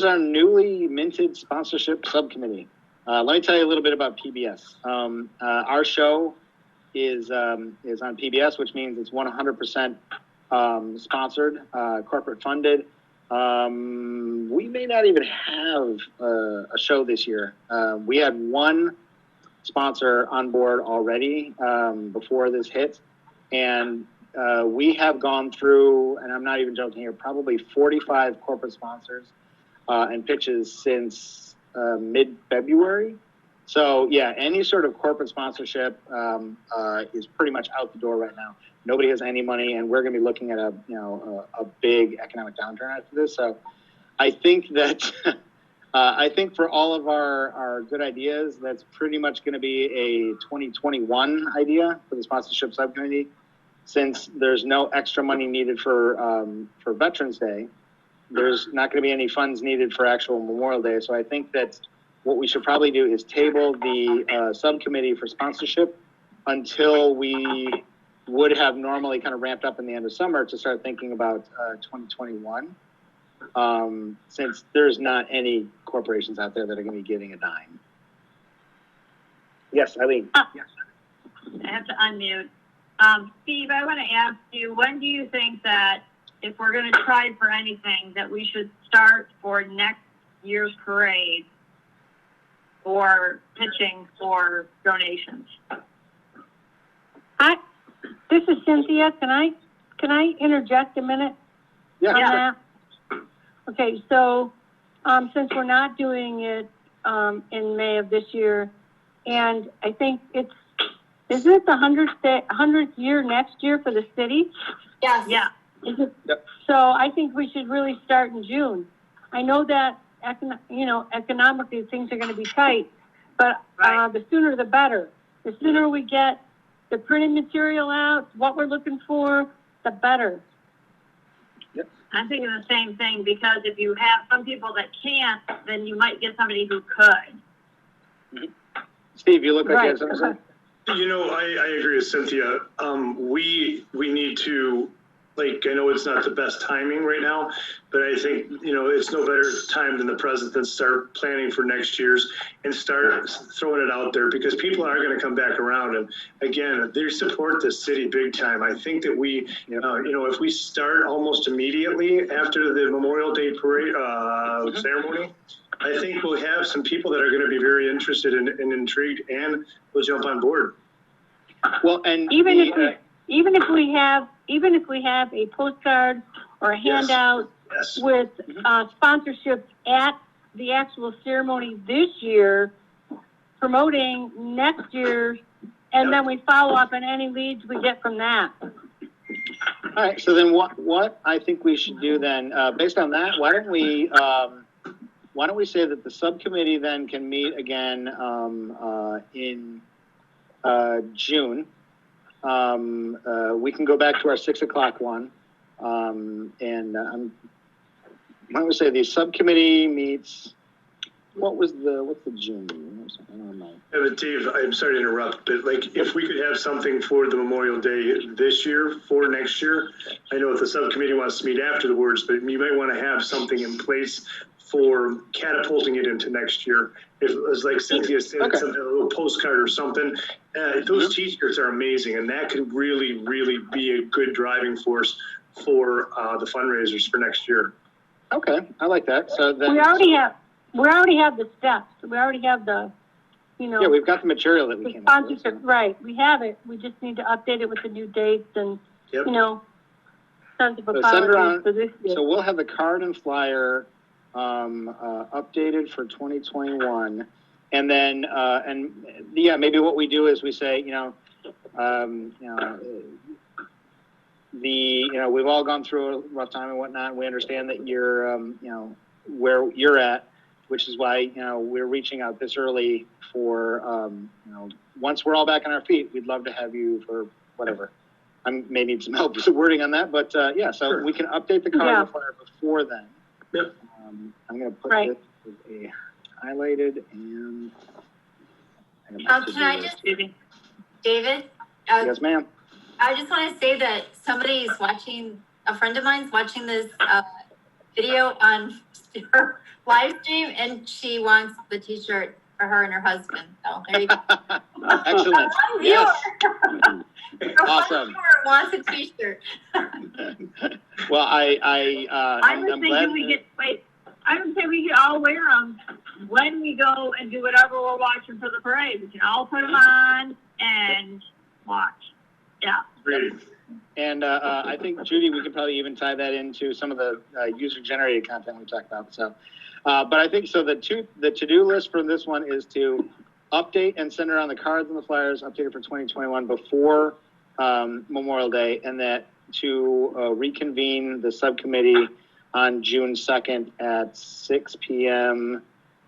our newly minted sponsorship subcommittee, let me tell you a little bit about PBS. Our show is on PBS, which means it's 100% sponsored, corporate funded. We may not even have a show this year. We had one sponsor on board already before this hit, and we have gone through, and I'm not even joking here, probably 45 corporate sponsors and pitches since mid-February. So yeah, any sort of corporate sponsorship is pretty much out the door right now. Nobody has any money, and we're going to be looking at a big economic downturn after this. So I think that I think for all of our good ideas, that's pretty much going to be a 2021 idea for the sponsorship subcommittee. Since there's no extra money needed for Veterans Day, there's not going to be any funds needed for actual Memorial Day. So I think that what we should probably do is table the subcommittee for sponsorship until we would have normally kind of ramped up in the end of summer to start thinking about 2021. Since there's not any corporations out there that are going to be giving a dime. Yes, Eileen. Yes. I have to unmute. Steve, I want to ask you, when do you think that if we're going to try for anything, that we should start for next year's parade or pitching for donations? This is Cynthia. Can I interject a minute? Yeah. On that? Okay, so since we're not doing it in May of this year, and I think isn't it the 100th year next year for the city? Yes. Yeah. Yep. So I think we should really start in June. I know that economically things are going to be tight, but Right. the sooner the better. The sooner we get the printed material out, what we're looking for, the better. I'm thinking the same thing, because if you have some people that can't, then you might get somebody who could. Steve, you look like you have Right. something to say. I agree with Cynthia. We need to, I know it's not the best timing right now, but I think, it's no better time than the present than start planning for next year's and start throwing it out there, because people are going to come back around. And again, they support the city big time. I think that we, if we start almost immediately after the Memorial Day parade ceremony, I think we'll have some people that are going to be very interested and intrigued, and will jump on board. Well, and Even if we have a postcard or a handout Yes. with sponsorships at the actual ceremony this year, promoting next year, and then we follow up on any leads we get from that. all right. So then, what I think we should do then, based on that, why don't we say that the subcommittee then can meet again in June. We can go back to our 6 o'clock one. Why don't we say the subcommittee meets what's the June meeting? I don't know. Yeah, but Dave, I'm sorry to interrupt, but like, if we could have something for the Memorial Day this year, for next year, I know if the subcommittee wants to meet afterwards, but you might want to have something in place for catapulting it into next year. If it was like Cynthia said, Okay. something, a little postcard or something, those t-shirts are amazing, and that could really, really be a good driving force for the fundraisers for next year. Okay, I like that. So then We already have the steps. We already have the, yeah, we've got the material that we the came up with. sponsorship, right. We have it. We just need to update it with the new dates and, Yep. sense of So send apology around- for this year. So we'll have the card and flyer updated for 2021, and then maybe what we do is we say we've all gone through a rough time and whatnot. We understand that you're where you're at, which is why we're reaching out this early for once we're all back on our feet, we'd love to have you for whatever. I may need some help with the wording on that, but so Sure. we can update the card and flyer before then. Yep. I'm going to put Right. this as a highlighted and. Can I just, David? Yes, ma'am. I just want to say that a friend of mine's watching this video on her live stream, and she wants the t-shirt for her and her husband. So there you go. Excellent. One Yes. viewer. Awesome. One viewer wants a t-shirt. Well, I was I'm thinking glad. I would say we could all wear them when we go and do whatever we're watching for the parade. We can all put them on and watch. Yeah. Great. And I think, Judy, we could probably even tie that into some of the user-generated content we talked about. So, but I think so. The to-do list for this one is to update and send around the cards and the flyers updated for 2021 before Memorial Day, and that to reconvene the subcommittee on June 2nd at 6 p.m.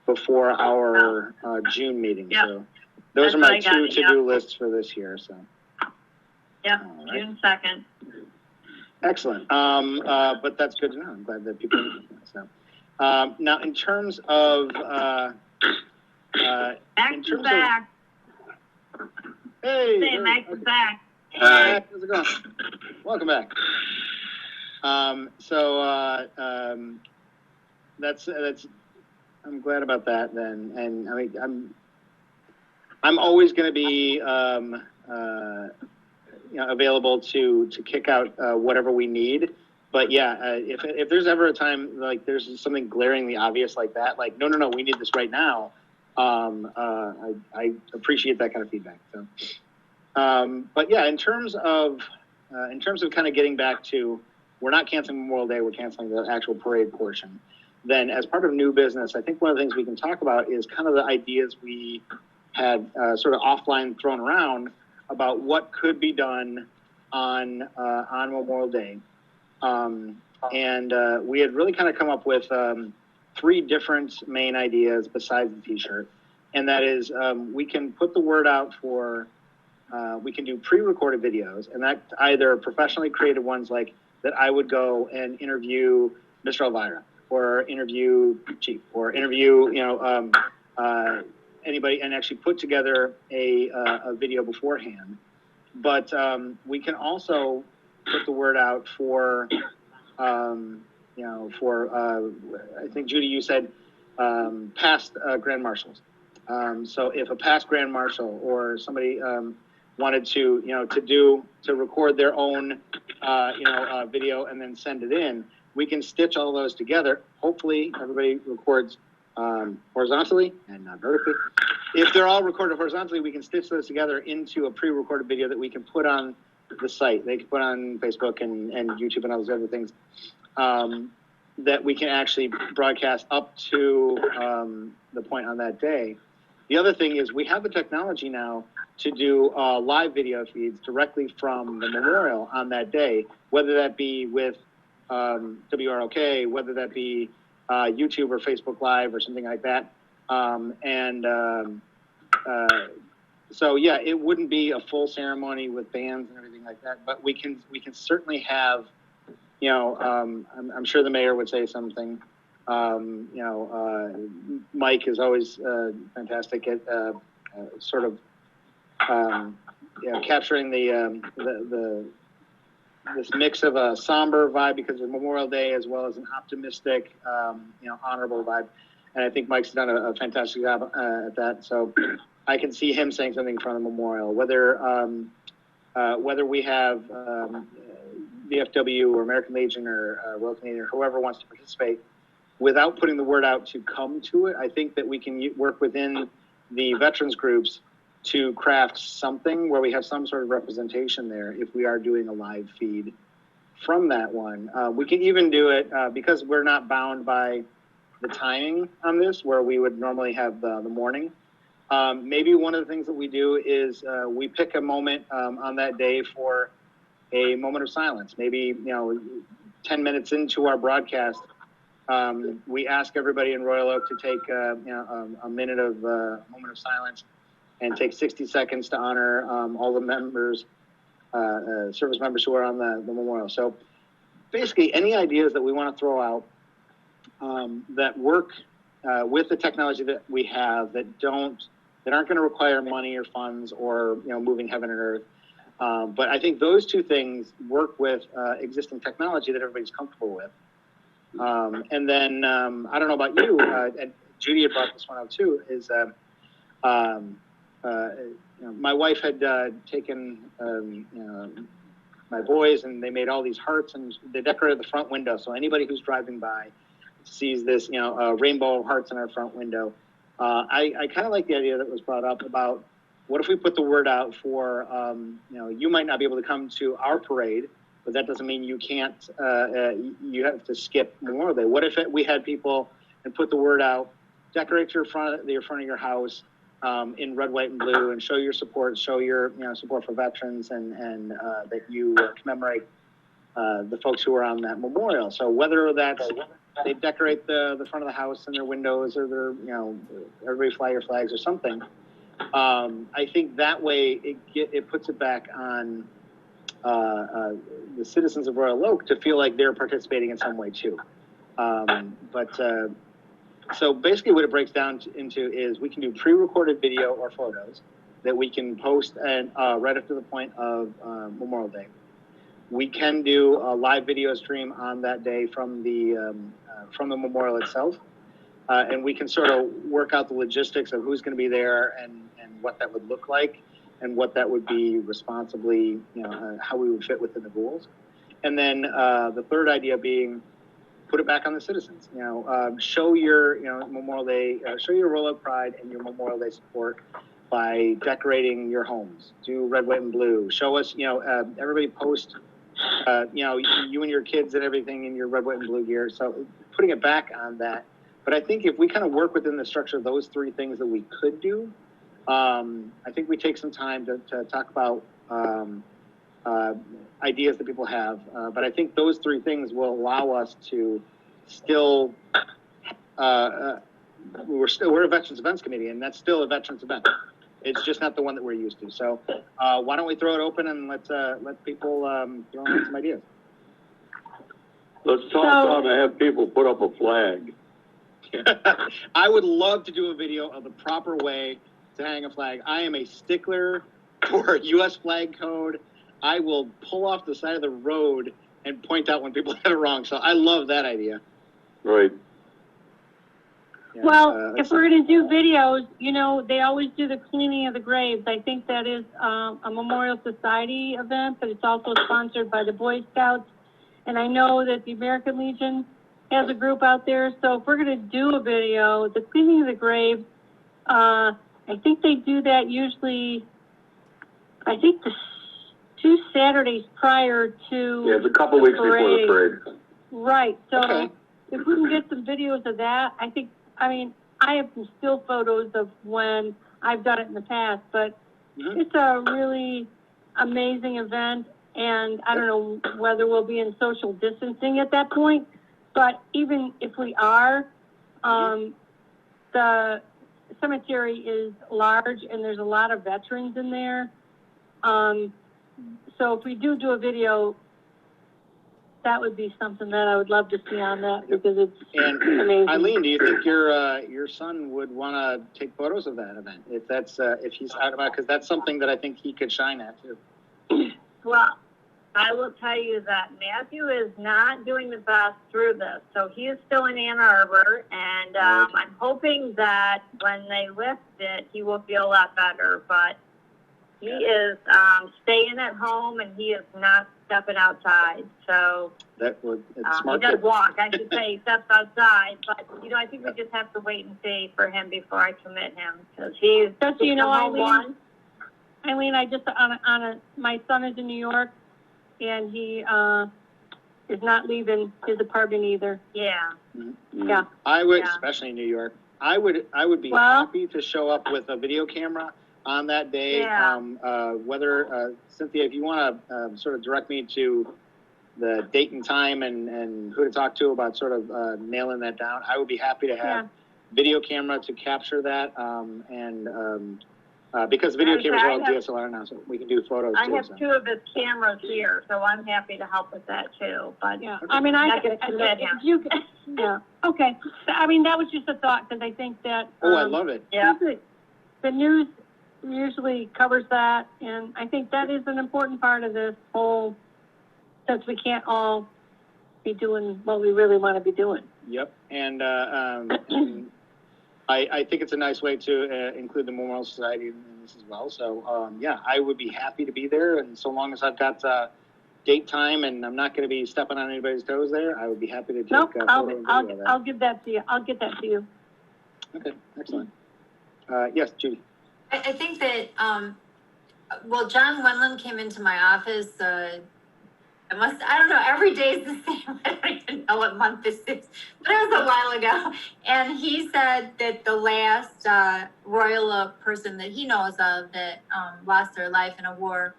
before our June meeting. Yep. So those That's are my what I got, two to-do yep. lists for this year. So. Yep. All right. June 2nd. Excellent. But that's good to know. I'm glad that people are doing that. So, now, in terms of Max is back. Hey, Say Max is back. how's it going? Welcome back. That's. I'm glad about that. Then, and I mean, I'm always going to be available to kick out whatever we need. But yeah, if there's ever a time like there's something glaringly obvious like that, like no, we need this right now. I appreciate that kind of feedback. So, but yeah, in terms of kind of getting back to, we're not canceling Memorial Day, we're canceling the actual parade portion. Then, as part of new business, I think one of the things we can talk about is kind of the ideas we had sort of offline thrown around about what could be done on Memorial Day. And we had really kind of come up with 3 different main ideas besides the t-shirt. And that is, we can put the word out for, we can do pre-recorded videos, and that either professionally created ones like that I would go and interview Mr. Elvira, or interview Chief, or interview, anybody, and actually put together a video beforehand. But we can also put the word out for, I think, Judy, you said past Grand Marshals. So if a past Grand Marshal or somebody wanted to record their own, video and then send it in, we can stitch all those together. Hopefully everybody records horizontally and not vertically. If they're all recorded horizontally, we can stitch those together into a pre-recorded video that we can put on the site. They can put on Facebook and YouTube and all those other things that we can actually broadcast up to the point on that day. The other thing is we have the technology now to do live video feeds directly from the memorial on that day, whether that be with WROK, whether that be YouTube or Facebook Live or something like that. So yeah, it wouldn't be a full ceremony with bands and everything like that, but we can certainly have, I'm sure the mayor would say something Mike is always fantastic at sort of capturing this mix of a somber vibe because of Memorial Day as well as an optimistic, honorable vibe. And I think Mike's done a fantastic job at that. So I can see him saying something from the memorial, whether we have VFW or American Legion or Royal Canadian or whoever wants to participate, without putting the word out to come to it. I think that we can work within the veterans groups to craft something where we have some sort of representation there if we are doing a live feed from that one. We can even do it because we're not bound by the timing on this, where we would normally have the morning. Maybe one of the things that we do is we pick a moment on that day for a moment of silence. Maybe 10 minutes into our broadcast, we ask everybody in Royal Oak to take a minute of moment of silence and take 60 seconds to honor all the members, service members who are on the memorial. So basically, any ideas that we want to throw out that work with the technology that we have that aren't going to require money or funds or moving heaven and earth. But I think those two things work with existing technology that everybody's comfortable with. And then I don't know about you, and Judy had brought this one out too, is my wife had taken my boys and they made all these hearts and they decorated the front window. So anybody who's driving by sees this, rainbow of hearts in our front window. I kind of like the idea that was brought up about what if we put the word out for, you might not be able to come to our parade, but that doesn't mean you can't, you have to skip Memorial Day. What if we had people and put the word out, decorate your front of your house in red, white, and blue, and show your support, show your support for veterans, and that you commemorate the folks who are on that memorial. So whether that's they decorate the front of the house and their windows, or their everybody fly your flags or something. I think that way it puts it back on the citizens of Royal Oak to feel like they're participating in some way too. So basically what it breaks down into is we can do pre-recorded video or photos that we can post and right up to the point of Memorial Day. We can do a live video stream on that day from the memorial itself. And we can sort of work out the logistics of who's going to be there and what that would look like and what that would be responsibly, how we would fit within the rules. And then the third idea being, put it back on the citizens. Show your Memorial Day, show your Royal Oak pride and your Memorial Day support by decorating your homes. Do red, white, and blue. Show us, everybody post, you and your kids and everything in your red, white, and blue gear. So putting it back on that. But I think if we kind of work within the structure of those three things that we could do, I think we take some time to talk about ideas that people have. But I think those three things will allow us to still, we're a Veterans Events Committee, and that's still a Veterans event. It's just not the one that we're used to. So why don't we throw it open and let people throw in some ideas. Let's talk about to have people put up a flag. I would love to do a video of the proper way to hang a flag. I am a stickler for U.S. flag code. I will pull off the side of the road and point out when people have it wrong. So I love that idea. Right. Yeah, well, if we're going to do videos, they always do the cleaning of the graves. I think that is a Memorial Society event, but it's also sponsored by the Boy Scouts. And I know that the American Legion has a group out there. So if we're going to do a video, the cleaning of the graves, I think they do that usually, the 2 Saturdays prior to it's a couple weeks before the parade. Right. So if we can get some videos of that, I have some still photos of when I've done it in the past, but it's a really amazing event. And I don't know whether we'll be in social distancing at that point, but even if we are, the cemetery is large and there's a lot of veterans in there. So if we do a video, that would be something that I would love to see on that, because it's And amazing. Eileen, do you think your son would want to take photos of that event if that's if he's out about? Because that's something that I think he could shine at too. Well, I will tell you that Matthew is not doing the best through this. So he is still in Ann Arbor, and I'm hoping that when they lift it, he will feel a lot better. But he is staying at home, and he is not stepping outside. So That would it's he smart. does walk. I should say he steps outside. But, you know, I think we just have to wait and see for him before I commit him. Because he's Just so you know, home Eileen, I just, my son is in New York, and he is not leaving his apartment either. Yeah. Mm-hmm. Yeah. I would, Yeah. especially in New York. I would be Well- happy to show up with a video camera on that day. Yeah. Whether Cynthia, if you want to sort of direct me to the date and time and who to talk to about sort of nailing that down, I would be happy to have video camera to capture that. Because video cameras are all DSLR now, so we can do photos I too. have So. 2 of his cameras here, so I'm happy to help with that too. But Yeah, Okay. I mean, I'm not gonna commit him. yeah, okay. I mean, that was just a thought, because I think that. Oh, I love it. Yeah. The news usually covers that, and I think that is an important part of this whole, since we can't all be doing what we really want to be doing. Yep, and I think it's a nice way to include the Memorial Society in this as well. So, yeah, I would be happy to be there, and so long as I've got date time and I'm not going to be stepping on anybody's toes there, I would be happy to take Nope, a photo and video of that. I'll give that to you. I'll get that to you. Okay, excellent. Yes, Judy. I think that, well, John Wendland came into my office, I don't know, every day is the same. I don't even know what month this is, but it was a while ago. And he said that the last Royal Oak person that he knows of that lost their life in a war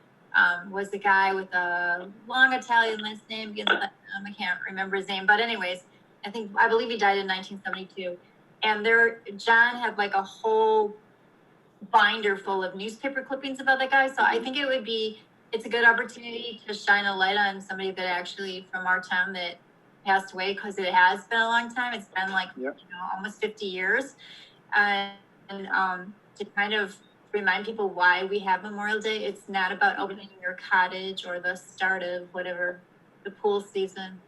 was a guy with a long Italian last name. Begins with, I can't remember his name, but anyways, I believe he died in 1972. And John had like a whole binder full of newspaper clippings about that guy. So I think it's a good opportunity to shine a light on somebody that actually from our town that passed away, because it has been a long time. It's been like, almost 50 years. And to kind of remind people why we have Memorial Day. It's not about opening your cottage or the start of whatever, the pool season.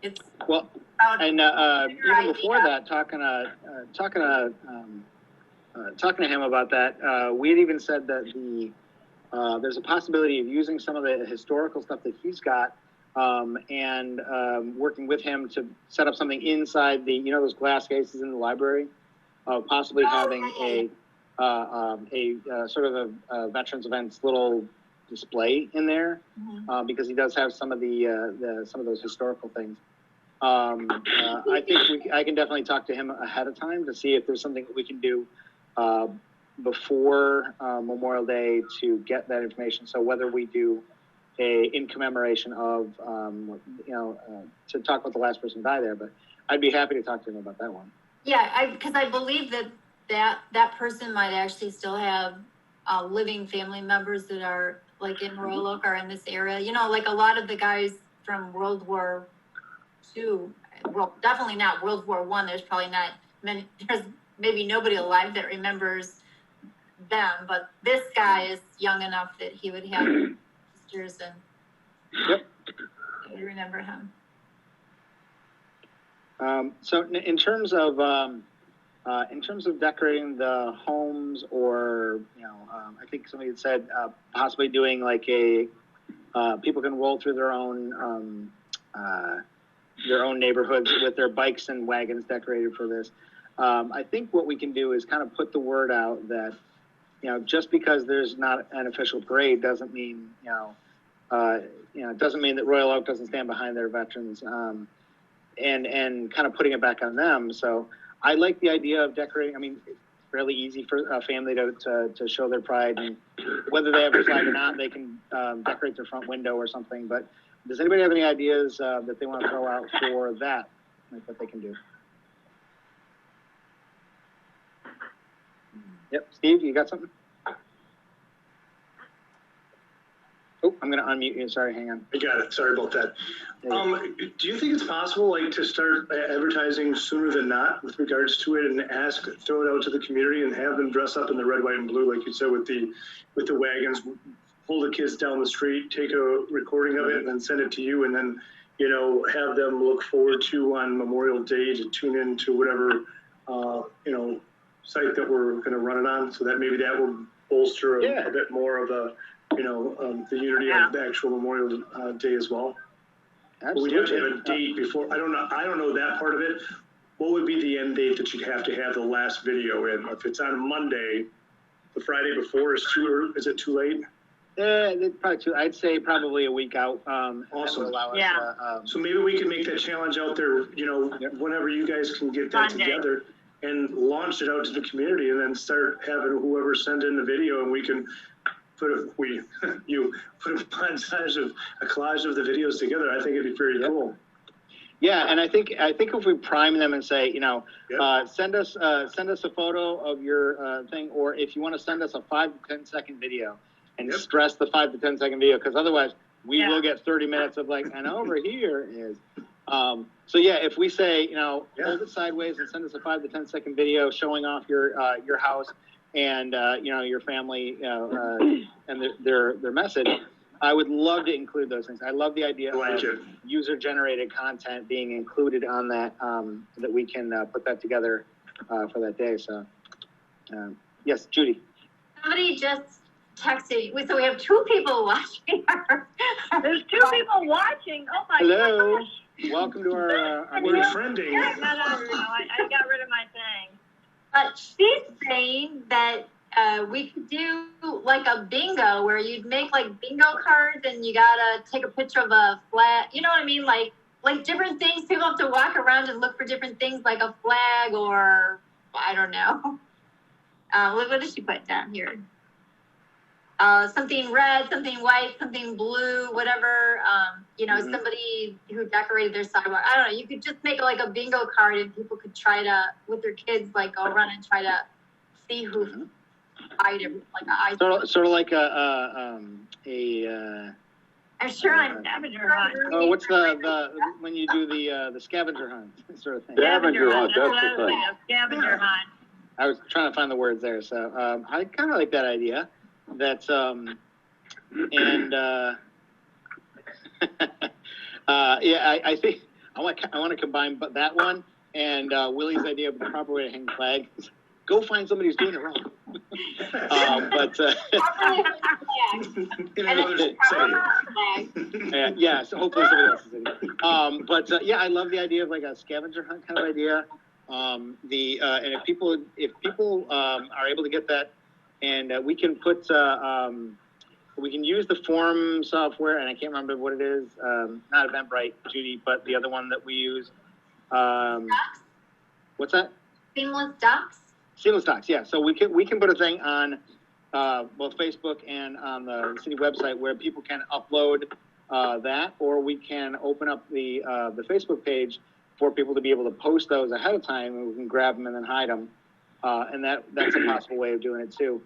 It's Well, about and even before that, talking to him about that, we had even said that there's a possibility of using some of the historical stuff that he's got, and working with him to set up something inside the, those glass cases in the library, possibly having a sort of a veterans events little display in there, because he does have some of some of those historical things. I think I can definitely talk to him ahead of time to see if there's something that we can do before Memorial Day to get that information. So whether we do in commemoration of, to talk about the last person to die there, but I'd be happy to talk to him about that one. Yeah, because I believe that person might actually still have living family members that are like in Royal Oak or in this area. Like a lot of the guys from World War II, well, definitely not World War I. There's probably not many. There's maybe nobody alive that remembers them, but this guy is young enough that he would have sisters and would remember him. So in terms of decorating the homes, or I think somebody had said possibly doing like people can roll through their own neighborhoods with their bikes and wagons decorated for this. I think what we can do is kind of put the word out that, just because there's not an official parade doesn't mean, it doesn't mean that Royal Oak doesn't stand behind their veterans, and kind of putting it back on them. So I like the idea of decorating. I mean, it's fairly easy for a family to show their pride, and whether they have a flag or not, they can decorate their front window or something. But does anybody have any ideas that they want to throw out for that, like what they can do? Yep, Steve, you got something? Oh, I'm going to unmute you. Sorry, hang on. I got it. Sorry about that. Do you think it's possible, like, to start advertising sooner than not with regards to it, and throw it out to the community and have them dress up in the red, white, and blue, like you said, with the wagons, pull the kids down the street, take a recording of it, and then send it to you, and then, you know, have them look forward to on Memorial Day to tune in to whatever, you know, site that we're going to run it on, so that maybe that will bolster a bit more of a, you know, the unity of the actual Memorial Day as well. Absolutely. We have to have a date before. I don't know that part of it. What would be the end date that you'd have to have the last video in? If it's on Monday, the Friday before is it too late? I'd say probably a week out. Awesome. Allow us, Yeah. So maybe we can make that challenge out there, you know, whenever you guys can get that Sunday. together and launch it out to the community, and then start having whoever send in the video, and we can put a collage of the videos together. I think it'd be very cool. Yeah, and I think if we prime them and say, you know, send us a photo of your thing, or if you want to send us a 5 to 10 second video, and stress the 5 to 10 second video, because otherwise we will get 30 minutes of like, and over here is. So yeah, if we say, you know, hold it sideways and send us a 5 to 10 second video showing off your house and you know, your family, and their message, I would love to include those things. I love the idea of user generated content being included on that, that we can put that together for that day. So yes, Judy. Somebody just texted, so we have 2 people watching. There's 2 people watching. Oh my Hello. gosh. Welcome to our we're trending. No, I got rid of my thing. But she's saying that we could do like a bingo where you'd make like bingo cards and you gotta take a picture of a flag. You know what I mean? Like different things. People have to walk around and look for different things, like a flag or I don't know. What did she put down here? Something red, something white, something blue, whatever. You know, somebody who decorated their sidewalk. I don't know. You could just make like a bingo card, and people could try to, with their kids, like go around and try to see who item, like sort of like a I'm sure I'm Scavenger hunt. oh, what's the when you do the scavenger hunt sort of thing? Scavenger hunt, that's the thing. Scavenger hunt. I was trying to find the words there, so I kind of like that idea. That's and yeah, I think I want to combine that one and Willie's idea of the proper way to hang flag. Go find somebody who's doing it wrong. But In another city. yeah, so hopefully somebody else is in it. But yeah, I love the idea of like a scavenger hunt kind of idea. And if people are able to get that, and we can put we can use the form software, and I can't remember what it is. Not Eventbrite, Judy, but the other one that we use. What's that? Seamless Docs. Seamless Docs, yeah. So we can put a thing on both Facebook and on the city website where people can upload that, or we can open up the Facebook page for people to be able to post those ahead of time, and we can grab them and then hide them. And that's a possible way of doing it too.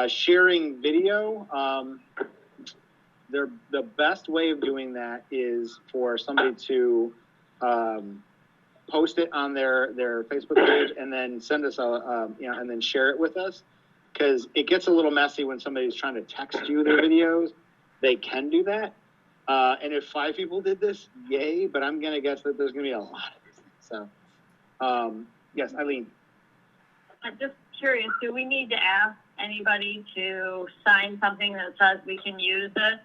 Sharing video, the best way of doing that is for somebody to post it on their Facebook page and then send us and then share it with us, because it gets a little messy when somebody's trying to text you their videos. They can do that, and if 5 people did this, yay! But I'm gonna guess that there's gonna be a lot of these things. So, yes, Eileen. I'm just curious, do we need to ask anybody to sign something that says we can use it?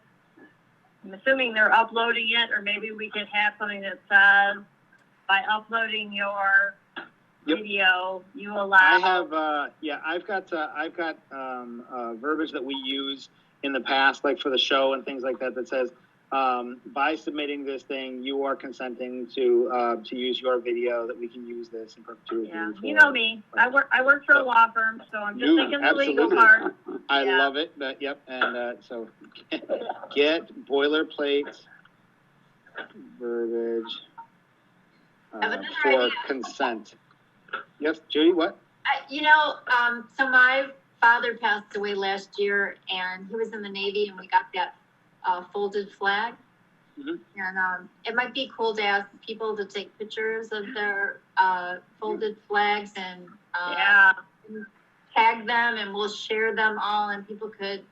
I'm assuming they're uploading it, or maybe we could have something that says, by uploading your video, you allow. I have, I've got verbiage that we use in the past, like for the show and things like that, that says, by submitting this thing, you are consenting to use your video, that we can use this in perpetuity. Yeah, you know me. I work for a law firm, so I'm just thinking the legal part. I love it. But yep, and so get boilerplate verbiage for consent. Yes, Judy, what? So my father passed away last year, and he was in the Navy, and we got that folded flag. Mhm. And it might be cool to ask people to take pictures of their folded flags and Yeah. tag them, and we'll share them all, and people could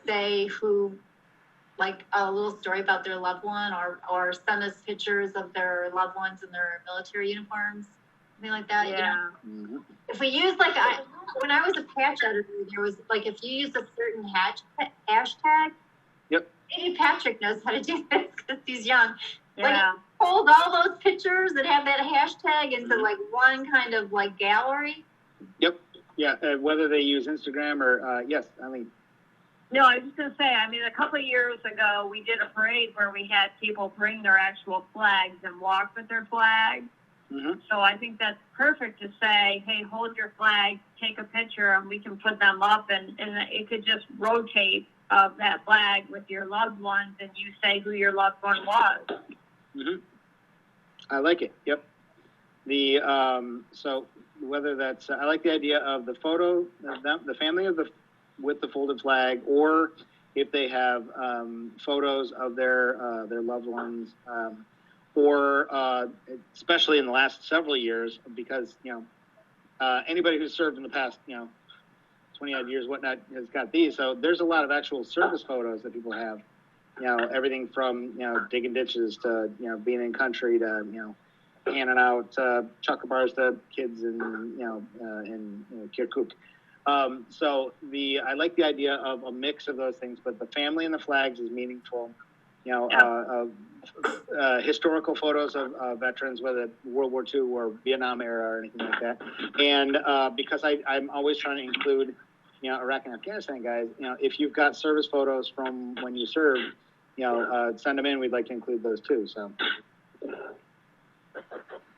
say who, like a little story about their loved one, or send us pictures of their loved ones in their military uniforms, something like that. Yeah. You know? If we use when I was a patch editor, there was like, if you use a certain hashtag. Yep. Maybe Patrick knows how to do this because he's young. Yeah. Like, hold all those pictures that have that hashtag into like one kind of like gallery. Yep. Yeah. Whether they use Instagram or yes, I mean. No, I was just gonna say, I mean, a couple of years ago, we did a parade where we had people bring their actual flags and walk with their flags. Mm-hmm. So I think that's perfect to say, hey, hold your flag, take a picture, and we can put them up, and it could just rotate of that flag with your loved ones, and you say who your loved one was. Mm-hmm. I like it. Yep. The so whether that's I like the idea of the photo of them, the family of with the folded flag, or if they have photos of their loved ones, or especially in the last several years, because anybody who's served in the past 20 odd years, whatnot, has got these. So there's a lot of actual service photos that people have. Everything from digging ditches to being in country to handing out chocolate bars to kids in Kirkuk. So I like the idea of a mix of those things, but the family and the flags is meaningful. Historical photos of veterans, whether World War II or Vietnam era or anything like that. And because I'm always trying to include, Iraq and Afghanistan guys, if you've got service photos from when you served, send them in. We'd like to include those too. So.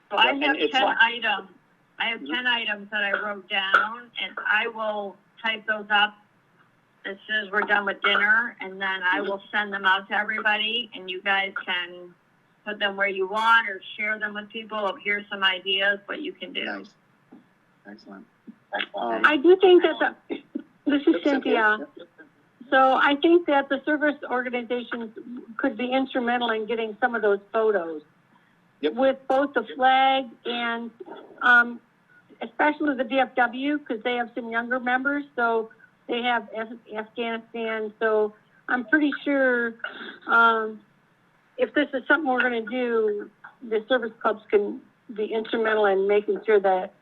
So I have 10 items. I have 10 items that I wrote down, and I will type those up as soon as we're done with dinner, and then I will send them out to everybody, and you guys can put them where you want or share them with people. Here's some ideas what you can do. Nice. Excellent. I do think that this is Cynthia. So I think that the service organizations could be instrumental in getting some of those photos. Yep. With both the flag and especially the DFW, because they have some younger members, so they have Afghanistan. So I'm pretty sure if this is something we're going to do, the service clubs can be instrumental in making sure that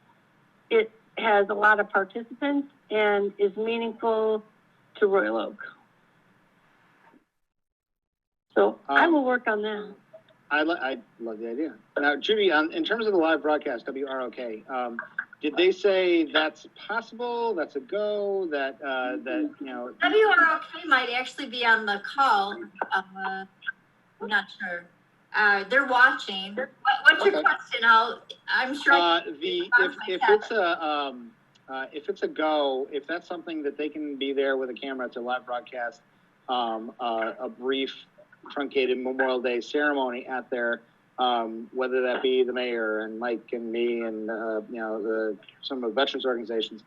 it has a lot of participants and is meaningful to Royal Oak. So I will work on that. I love the idea. Now, Judy, in terms of the live broadcast, WROK, did they say that's possible? That's a go? That WROK might actually be on the call. I'm not sure. They're watching. What's your question? I'm sure. If it's a go, if that's something that they can be there with a camera to live broadcast, a brief truncated Memorial Day ceremony at there, whether that be the mayor and Mike and me and some of the veterans organizations,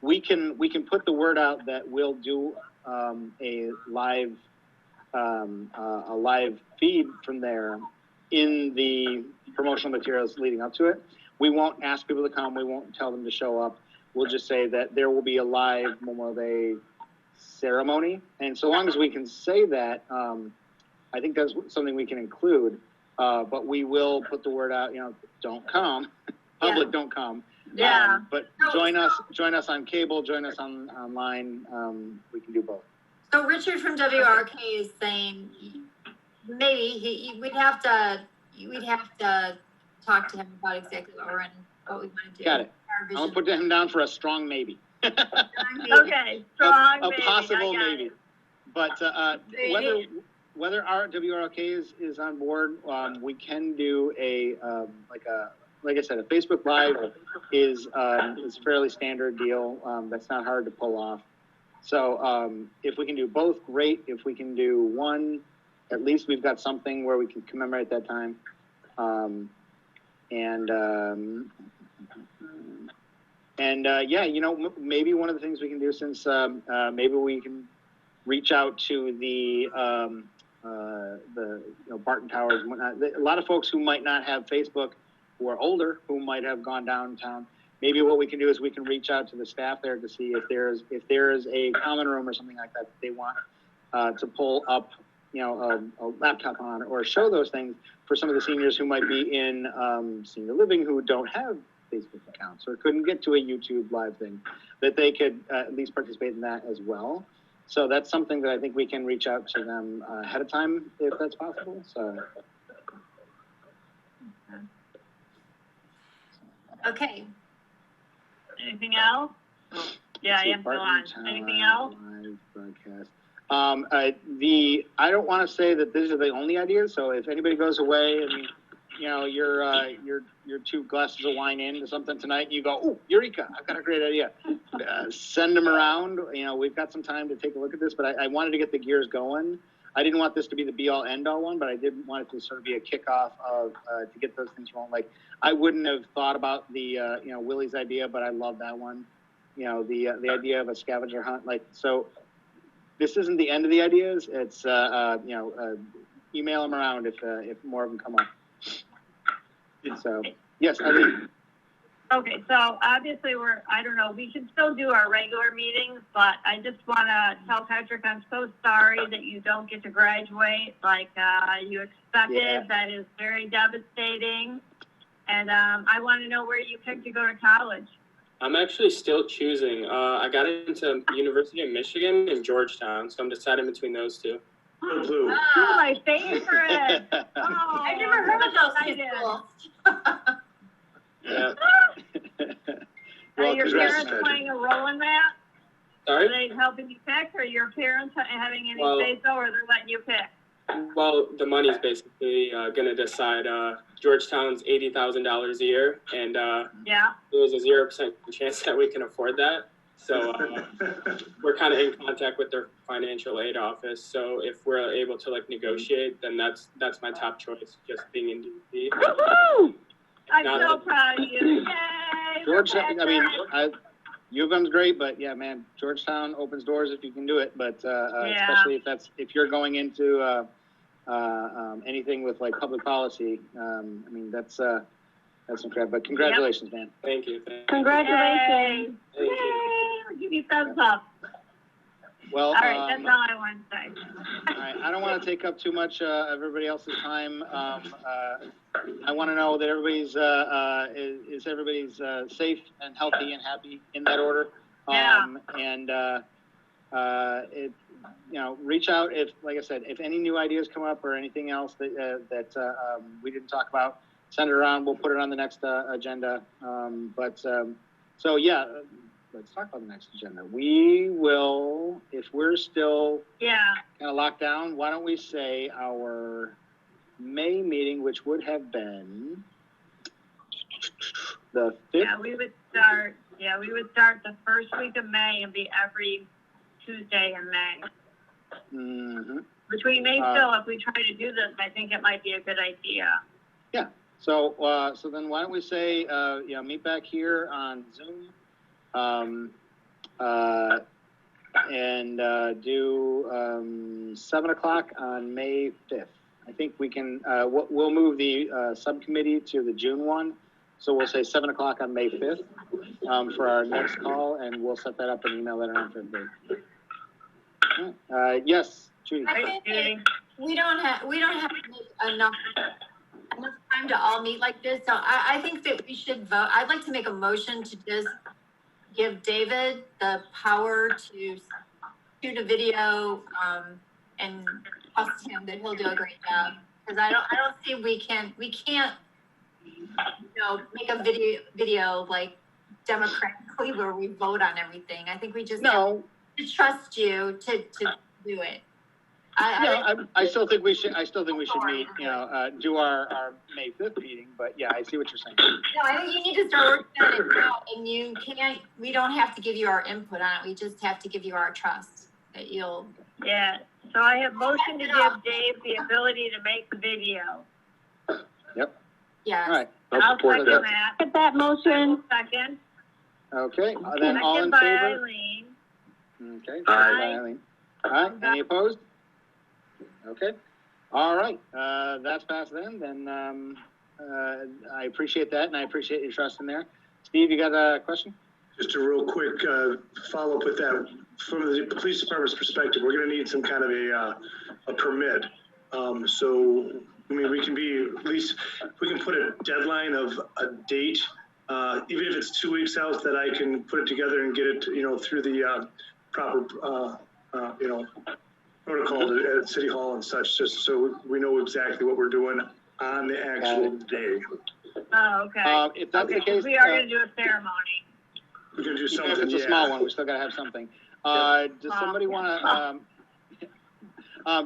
we can put the word out that we'll do a live feed from there in the promotional materials leading up to it. We won't ask people to come. We won't tell them to show up. We'll just say that there will be a live Memorial Day ceremony, and so long as we can say that, I think that's something we can include. But we will put the word out. Don't come, public, don't come. Yeah. But join us on cable. Join us online. We can do both. So Richard from WRK is saying maybe we'd have to talk to him about exactly what we want to do. Got it. I'm gonna put him down for a strong maybe. Okay, strong a maybe. possible maybe. It. But whether our WROK is on board, we can do a like I said, a Facebook Live is a fairly standard deal. That's not hard to pull off. So if we can do both, great. If we can do one, at least we've got something where we can commemorate that time. Yeah, maybe one of the things we can do, since maybe we can reach out to the Barton Towers and whatnot. A lot of folks who might not have Facebook, who are older, who might have gone downtown. Maybe what we can do is we can reach out to the staff there to see if there's a common room or something like that they want to pull up, a laptop on, or show those things for some of the seniors who might be in senior living who don't have Facebook accounts or couldn't get to a YouTube live thing, that they could at least participate in that as well. So that's something that I think we can reach out to them ahead of time if that's possible. So. Okay. Anything else? Yeah, I am still on. Anything else? Live broadcast. I don't want to say that these are the only ideas. So if anybody goes away and you're 2 glasses of wine into something tonight, and you go, "Oh, Eureka! I've got a great idea." Send them around. We've got some time to take a look at this, but I wanted to get the gears going. I didn't want this to be the be-all, end-all one, but I did want it to sort of be a kickoff of to get those things rolling. Like, I wouldn't have thought about the Willie's idea, but I love that one. The idea of a scavenger hunt. Like, so this isn't the end of the ideas. It's email them around if more of them come up. So yes, I mean. Okay, so obviously we can still do our regular meetings, but I just want to tell Patrick, I'm so sorry that you don't get to graduate like you expected. Yeah. That is very devastating. And I want to know where you picked to go to college. I'm actually still choosing. I got into University of Michigan and Georgetown, so I'm deciding between those two. Go Blue. Oh, my favorite. Oh, I've never heard of those I two did. schools. Yeah. Are your congrats, parents Patrick. playing a role in that? Sorry? Are they helping you pick, or your parents having any say-so, or they're letting you pick? Well, the money's basically going to decide. Georgetown's $80,000 a year, and Yeah. there's a 0% chance that we can afford that. So we're kind of in contact with their financial aid office. So if we're able to negotiate, then that's my top choice, just being in DC. Woohoo! I'm so proud of you. Yay! Georgetown, U of M's great, but yeah, man, Georgetown opens doors if you can do it. But especially if you're going into anything with public policy, that's incredible. But congratulations, man. Thank you. Congratulations. Yay! I'll give you thumbs up. Well, All right, that's all I want to say. all right, I don't want to take up too much of everybody else's time. I want to know that everybody's is everybody's safe and healthy and happy in that order. Yeah. Reach out if, like I said, if any new ideas come up or anything else that we didn't talk about, send it around. We'll put it on the next agenda. Let's talk about the next agenda. We will, if we're still kind of locked down, why don't we say our May meeting, which would have been the 5th? Yeah, we would start the first week of May and be every Tuesday in May. Mm-hmm. Which we may still, if we try to do this, I think it might be a good idea. Yeah. So then why don't we say, meet back here on Zoom, and do 7 o'clock on May 5th. I think we can. We'll move the subcommittee to the June one, so we'll say 7 o'clock on May 5th for our next call, and we'll set that up and email that around for everybody. Yes, Judy. I think we don't have to make enough time to all meet like this. So I think that we should vote. I'd like to make a motion to just give David the power to shoot a video and trust him that he'll do a great job. Because I don't see we can't make a video democratically where we vote on everything. I think we just have to trust you to do it. I still think we should. I still think we should meet. Do our May 5th meeting. But yeah, I see what you're saying. No, I think you need to start working on it now, and you can't. We don't have to give you our input on it. We just have to give you our trust that you'll. Yeah. So I have motion to give Dave the ability to make the video. Yep. Yeah. All right. I'll second that. that. Get that motion. Second. Okay. Then all in Second by favor. Eileen. Okay. Aye. Eileen. All right, any opposed? Okay, all right, that's passed then, I appreciate that, and I appreciate your trust in there. Steve, you got a question? Just a real quick follow-up with that. From the police department's perspective, we're gonna need some kind of a permit. So, I mean, we can be, at least, we can put a deadline of a date, even if it's 2 weeks out, that I can put it together and get it, through the proper, protocol at City Hall and such, just so we know exactly what we're doing on the actual day. Oh, okay. If that's the case, We are gonna do a ceremony. We're gonna do even something, if it's a small one, we still gotta have something. Does somebody wanna,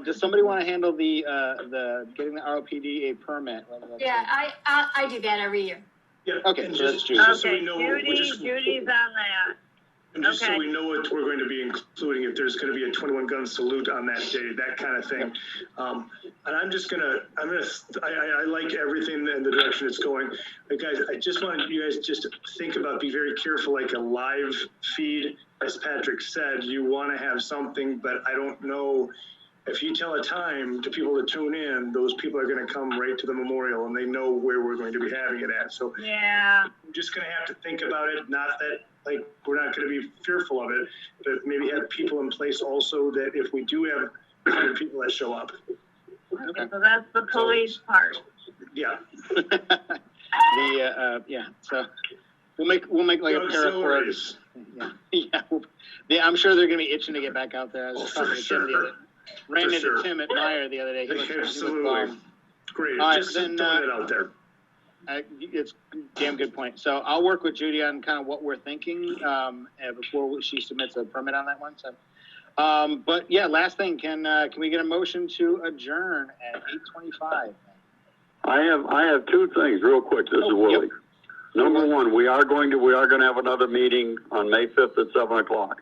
does somebody wanna handle the getting the ROPD a permit? Yeah, I do that every year. Yeah. Okay, and so that's Judy. just so Okay, we know, Judy's on that. and just so okay. we know what we're going to be including, if there's going to be a 21 gun salute on that day, that kind of thing. And I like everything in the direction it's going. But guys, I just want you guys just to think about, be very careful, like a live feed, as Patrick said, you want to have something, but I don't know. If you tell a time to people to tune in, those people are going to come right to the memorial, and they know where we're going to be having it at. So Yeah. we're just going to have to think about it. Not that, like, we're not going to be fearful of it, but maybe have people in place also that if we do have 100 people that show up. Okay, so that's the police part. Yeah. So we'll make like a Auxiliaries. I'm sure they're gonna be itching to get back out there. I was just talking to Tim sure. ran For into sure. Tim at Meyer the other day. He looked Absolutely. Great. All right, Just then, throwing it out there. it's a damn good point. So I'll work with Judy on kind of what we're thinking before she submits a permit on that one. So, but yeah, last thing, can we get a motion to adjourn at 8:25? I have two things real quick. This is Willie. Yep. Number one, we are going to have another meeting on May 5th at 7:00.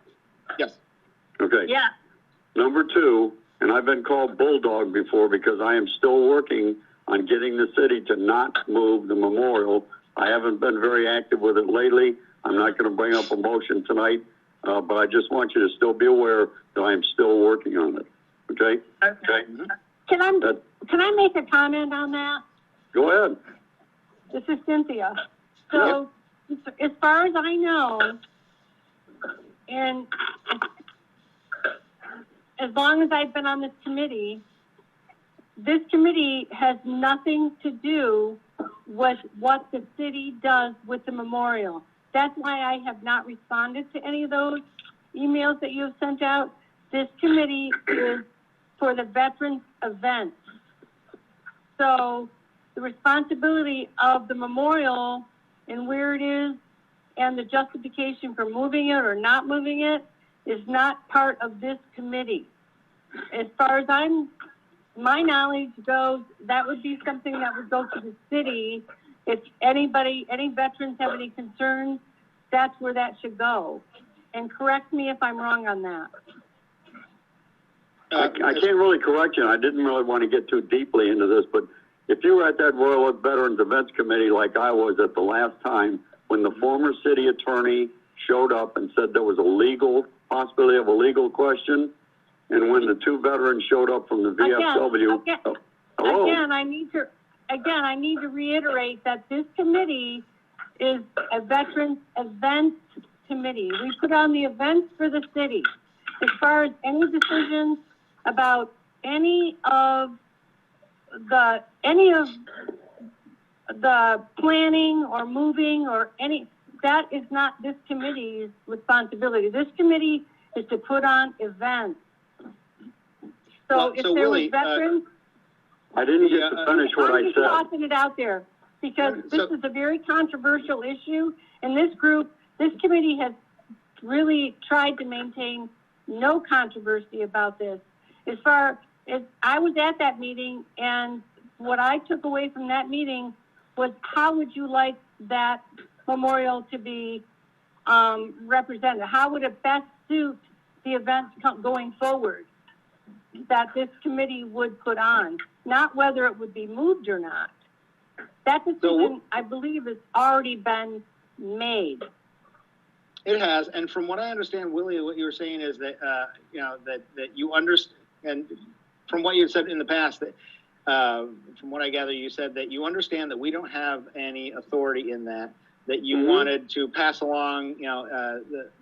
Yes. Okay. Yeah. Number two, and I've been called bulldog before because I am still working on getting the city to not move the memorial. I haven't been very active with it lately. I'm not going to bring up a motion tonight, but I just want you to still be aware that I am still working on it. Okay? Okay. Mm-hmm. Can I make a comment on that? Go ahead. This is Cynthia. So, as far as I know, and as long as I've been on this committee has nothing to do with what the city does with the memorial. That's why I have not responded to any of those emails that you have sent out. This committee is for the veterans event. So the responsibility of the memorial and where it is and the justification for moving it or not moving it is not part of this committee. As far as my knowledge goes, that would be something that would go to the city. If any veterans have any concerns, that's where that should go. And correct me if I'm wrong on that. I can't really correct you. I didn't really want to get too deeply into this, but if you were at that Royal Oak Veterans Events Committee like I was at the last time, when the former city attorney showed up and said there was a possibility of a legal question, and when the two veterans showed up from the VFW, Again, I need to reiterate that this committee is a veterans events committee. We put on the events for the city. As far as any decisions about any of the planning or moving or that is not this committee's responsibility. This committee is to put on events. So if there Willie, was veterans, I didn't get to finish what I I'm just said. tossing it out there because this is a very controversial issue, and this committee has really tried to maintain no controversy about this. As far as I was at that meeting, and what I took away from that meeting was how would you like that memorial to be represented? How would it best suit the events going forward that this committee would put on, not whether it would be moved or not. That decision, I believe, has already been made. It has, and from what I understand, Willie, what you were saying is that, you know, that you understand, and from what you said in the past, that, from what I gather, you said that you understand that we don't have any authority in that you wanted to pass along, you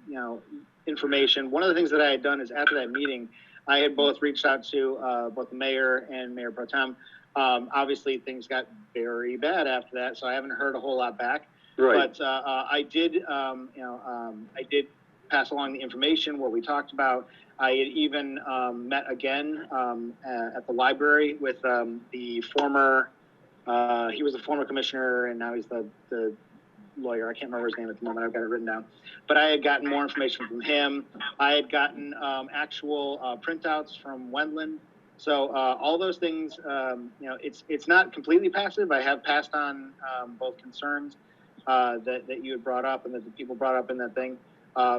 know, information. One of the things that I had done is after that meeting, I had both reached out to both the mayor and Mayor Pro Tem. Obviously, things got very bad after that, so I haven't heard a whole lot back. Right. But I did, I did pass along the information, what we talked about. I had even met again at the library with the former, he was the former commissioner, and now he's the lawyer. I can't remember his name at the moment. I've got it written down. But I had gotten more information from him. I had gotten actual printouts from Wendland. So all those things, you know, it's not completely passive. I have passed on both concerns that you had brought up and that the people brought up in that thing.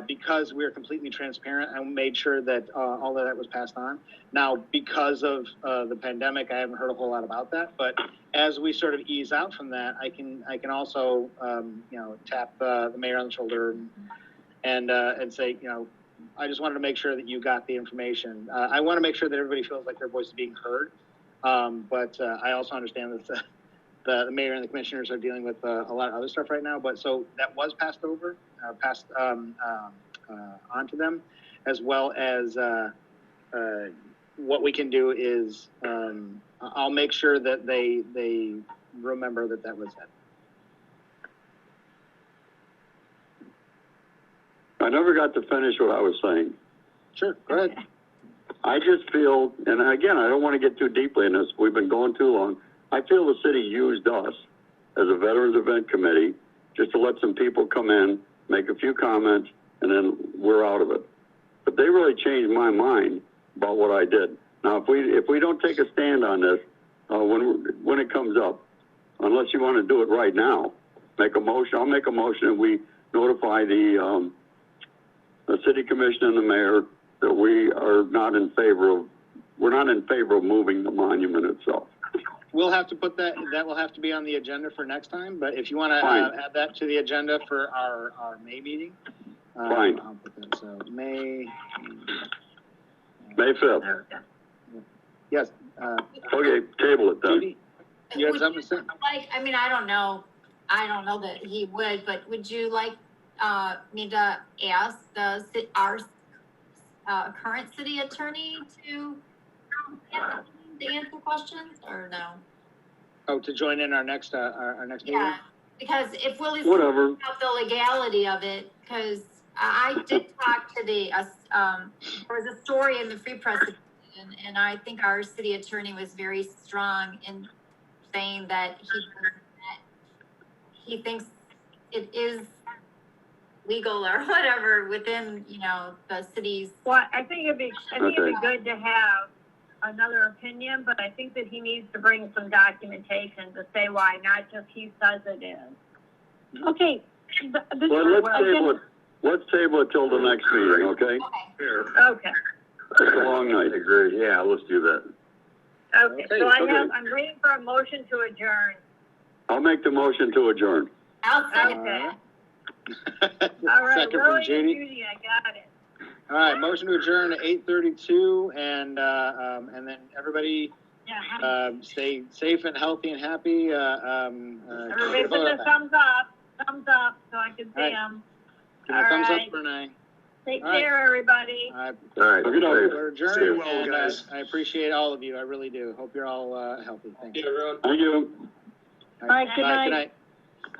Because we're completely transparent, I made sure that all of that was passed on. Now, because of the pandemic, I haven't heard a whole lot about that. But as we sort of ease out from that, I can also you know, tap the mayor on the shoulder and say, you know, I just wanted to make sure that you got the information. I want to make sure that everybody feels like their voice is being heard. But I also understand that the mayor and the commissioners are dealing with a lot of other stuff right now. But so that was passed over, passed on to them, as well as what we can do is I'll make sure that they remember that was said. I never got to finish what I was saying. Sure, go ahead. I just feel, and again, I don't want to get too deeply in this. We've been going too long. I feel the city used us as a Veterans Event Committee just to let some people come in, make a few comments, and then we're out of it. But they really changed my mind about what I did. Now, if we don't take a stand on this when it comes up, unless you want to do it right now, make a motion. I'll make a motion and we notify the city commission and the mayor that we are not in favor of. We're not in favor of moving the monument itself. We'll have to put that will have to be on the agenda for next time, but if you want to add that to the agenda for our May meeting. Fine. I'll put that, so May 5th. Yes. Okay, table it then. Judy, you had something to say? Like, I mean, I don't know that he would, but would you like me to ask our current city attorney to answer questions, or no? Oh, to join in our next meeting? Yeah, because if Willie's Whatever. about the legality of it, because I did talk to there was a story in the Free Press, and I think our city attorney was very strong in saying that he thinks it is legal or whatever within, you know, the city's. Well, I think it'd be good to have another opinion, but I think that he needs to bring some documentation to say why, not just he says it is. Okay. Let's table it till the next meeting, okay? Okay. It's a long night. I agree. Yeah, let's do that. Okay, so I'm waiting for a motion to adjourn. I'll make the motion to adjourn. I'll second Okay. that. All right, Second from Willie and Judy. Judy, I got it. All right, motion to adjourn at 8:32, and then everybody stay safe and healthy and happy. Everybody put the thumbs up, so I can see them. Give a thumbs up for an eye. Take care, everybody. All right. We're adjourned, Stay well, and guys. I appreciate all of you. I really do. Hope you're all healthy. Thank you. Everyone. Thank you. All right, good night. Good night.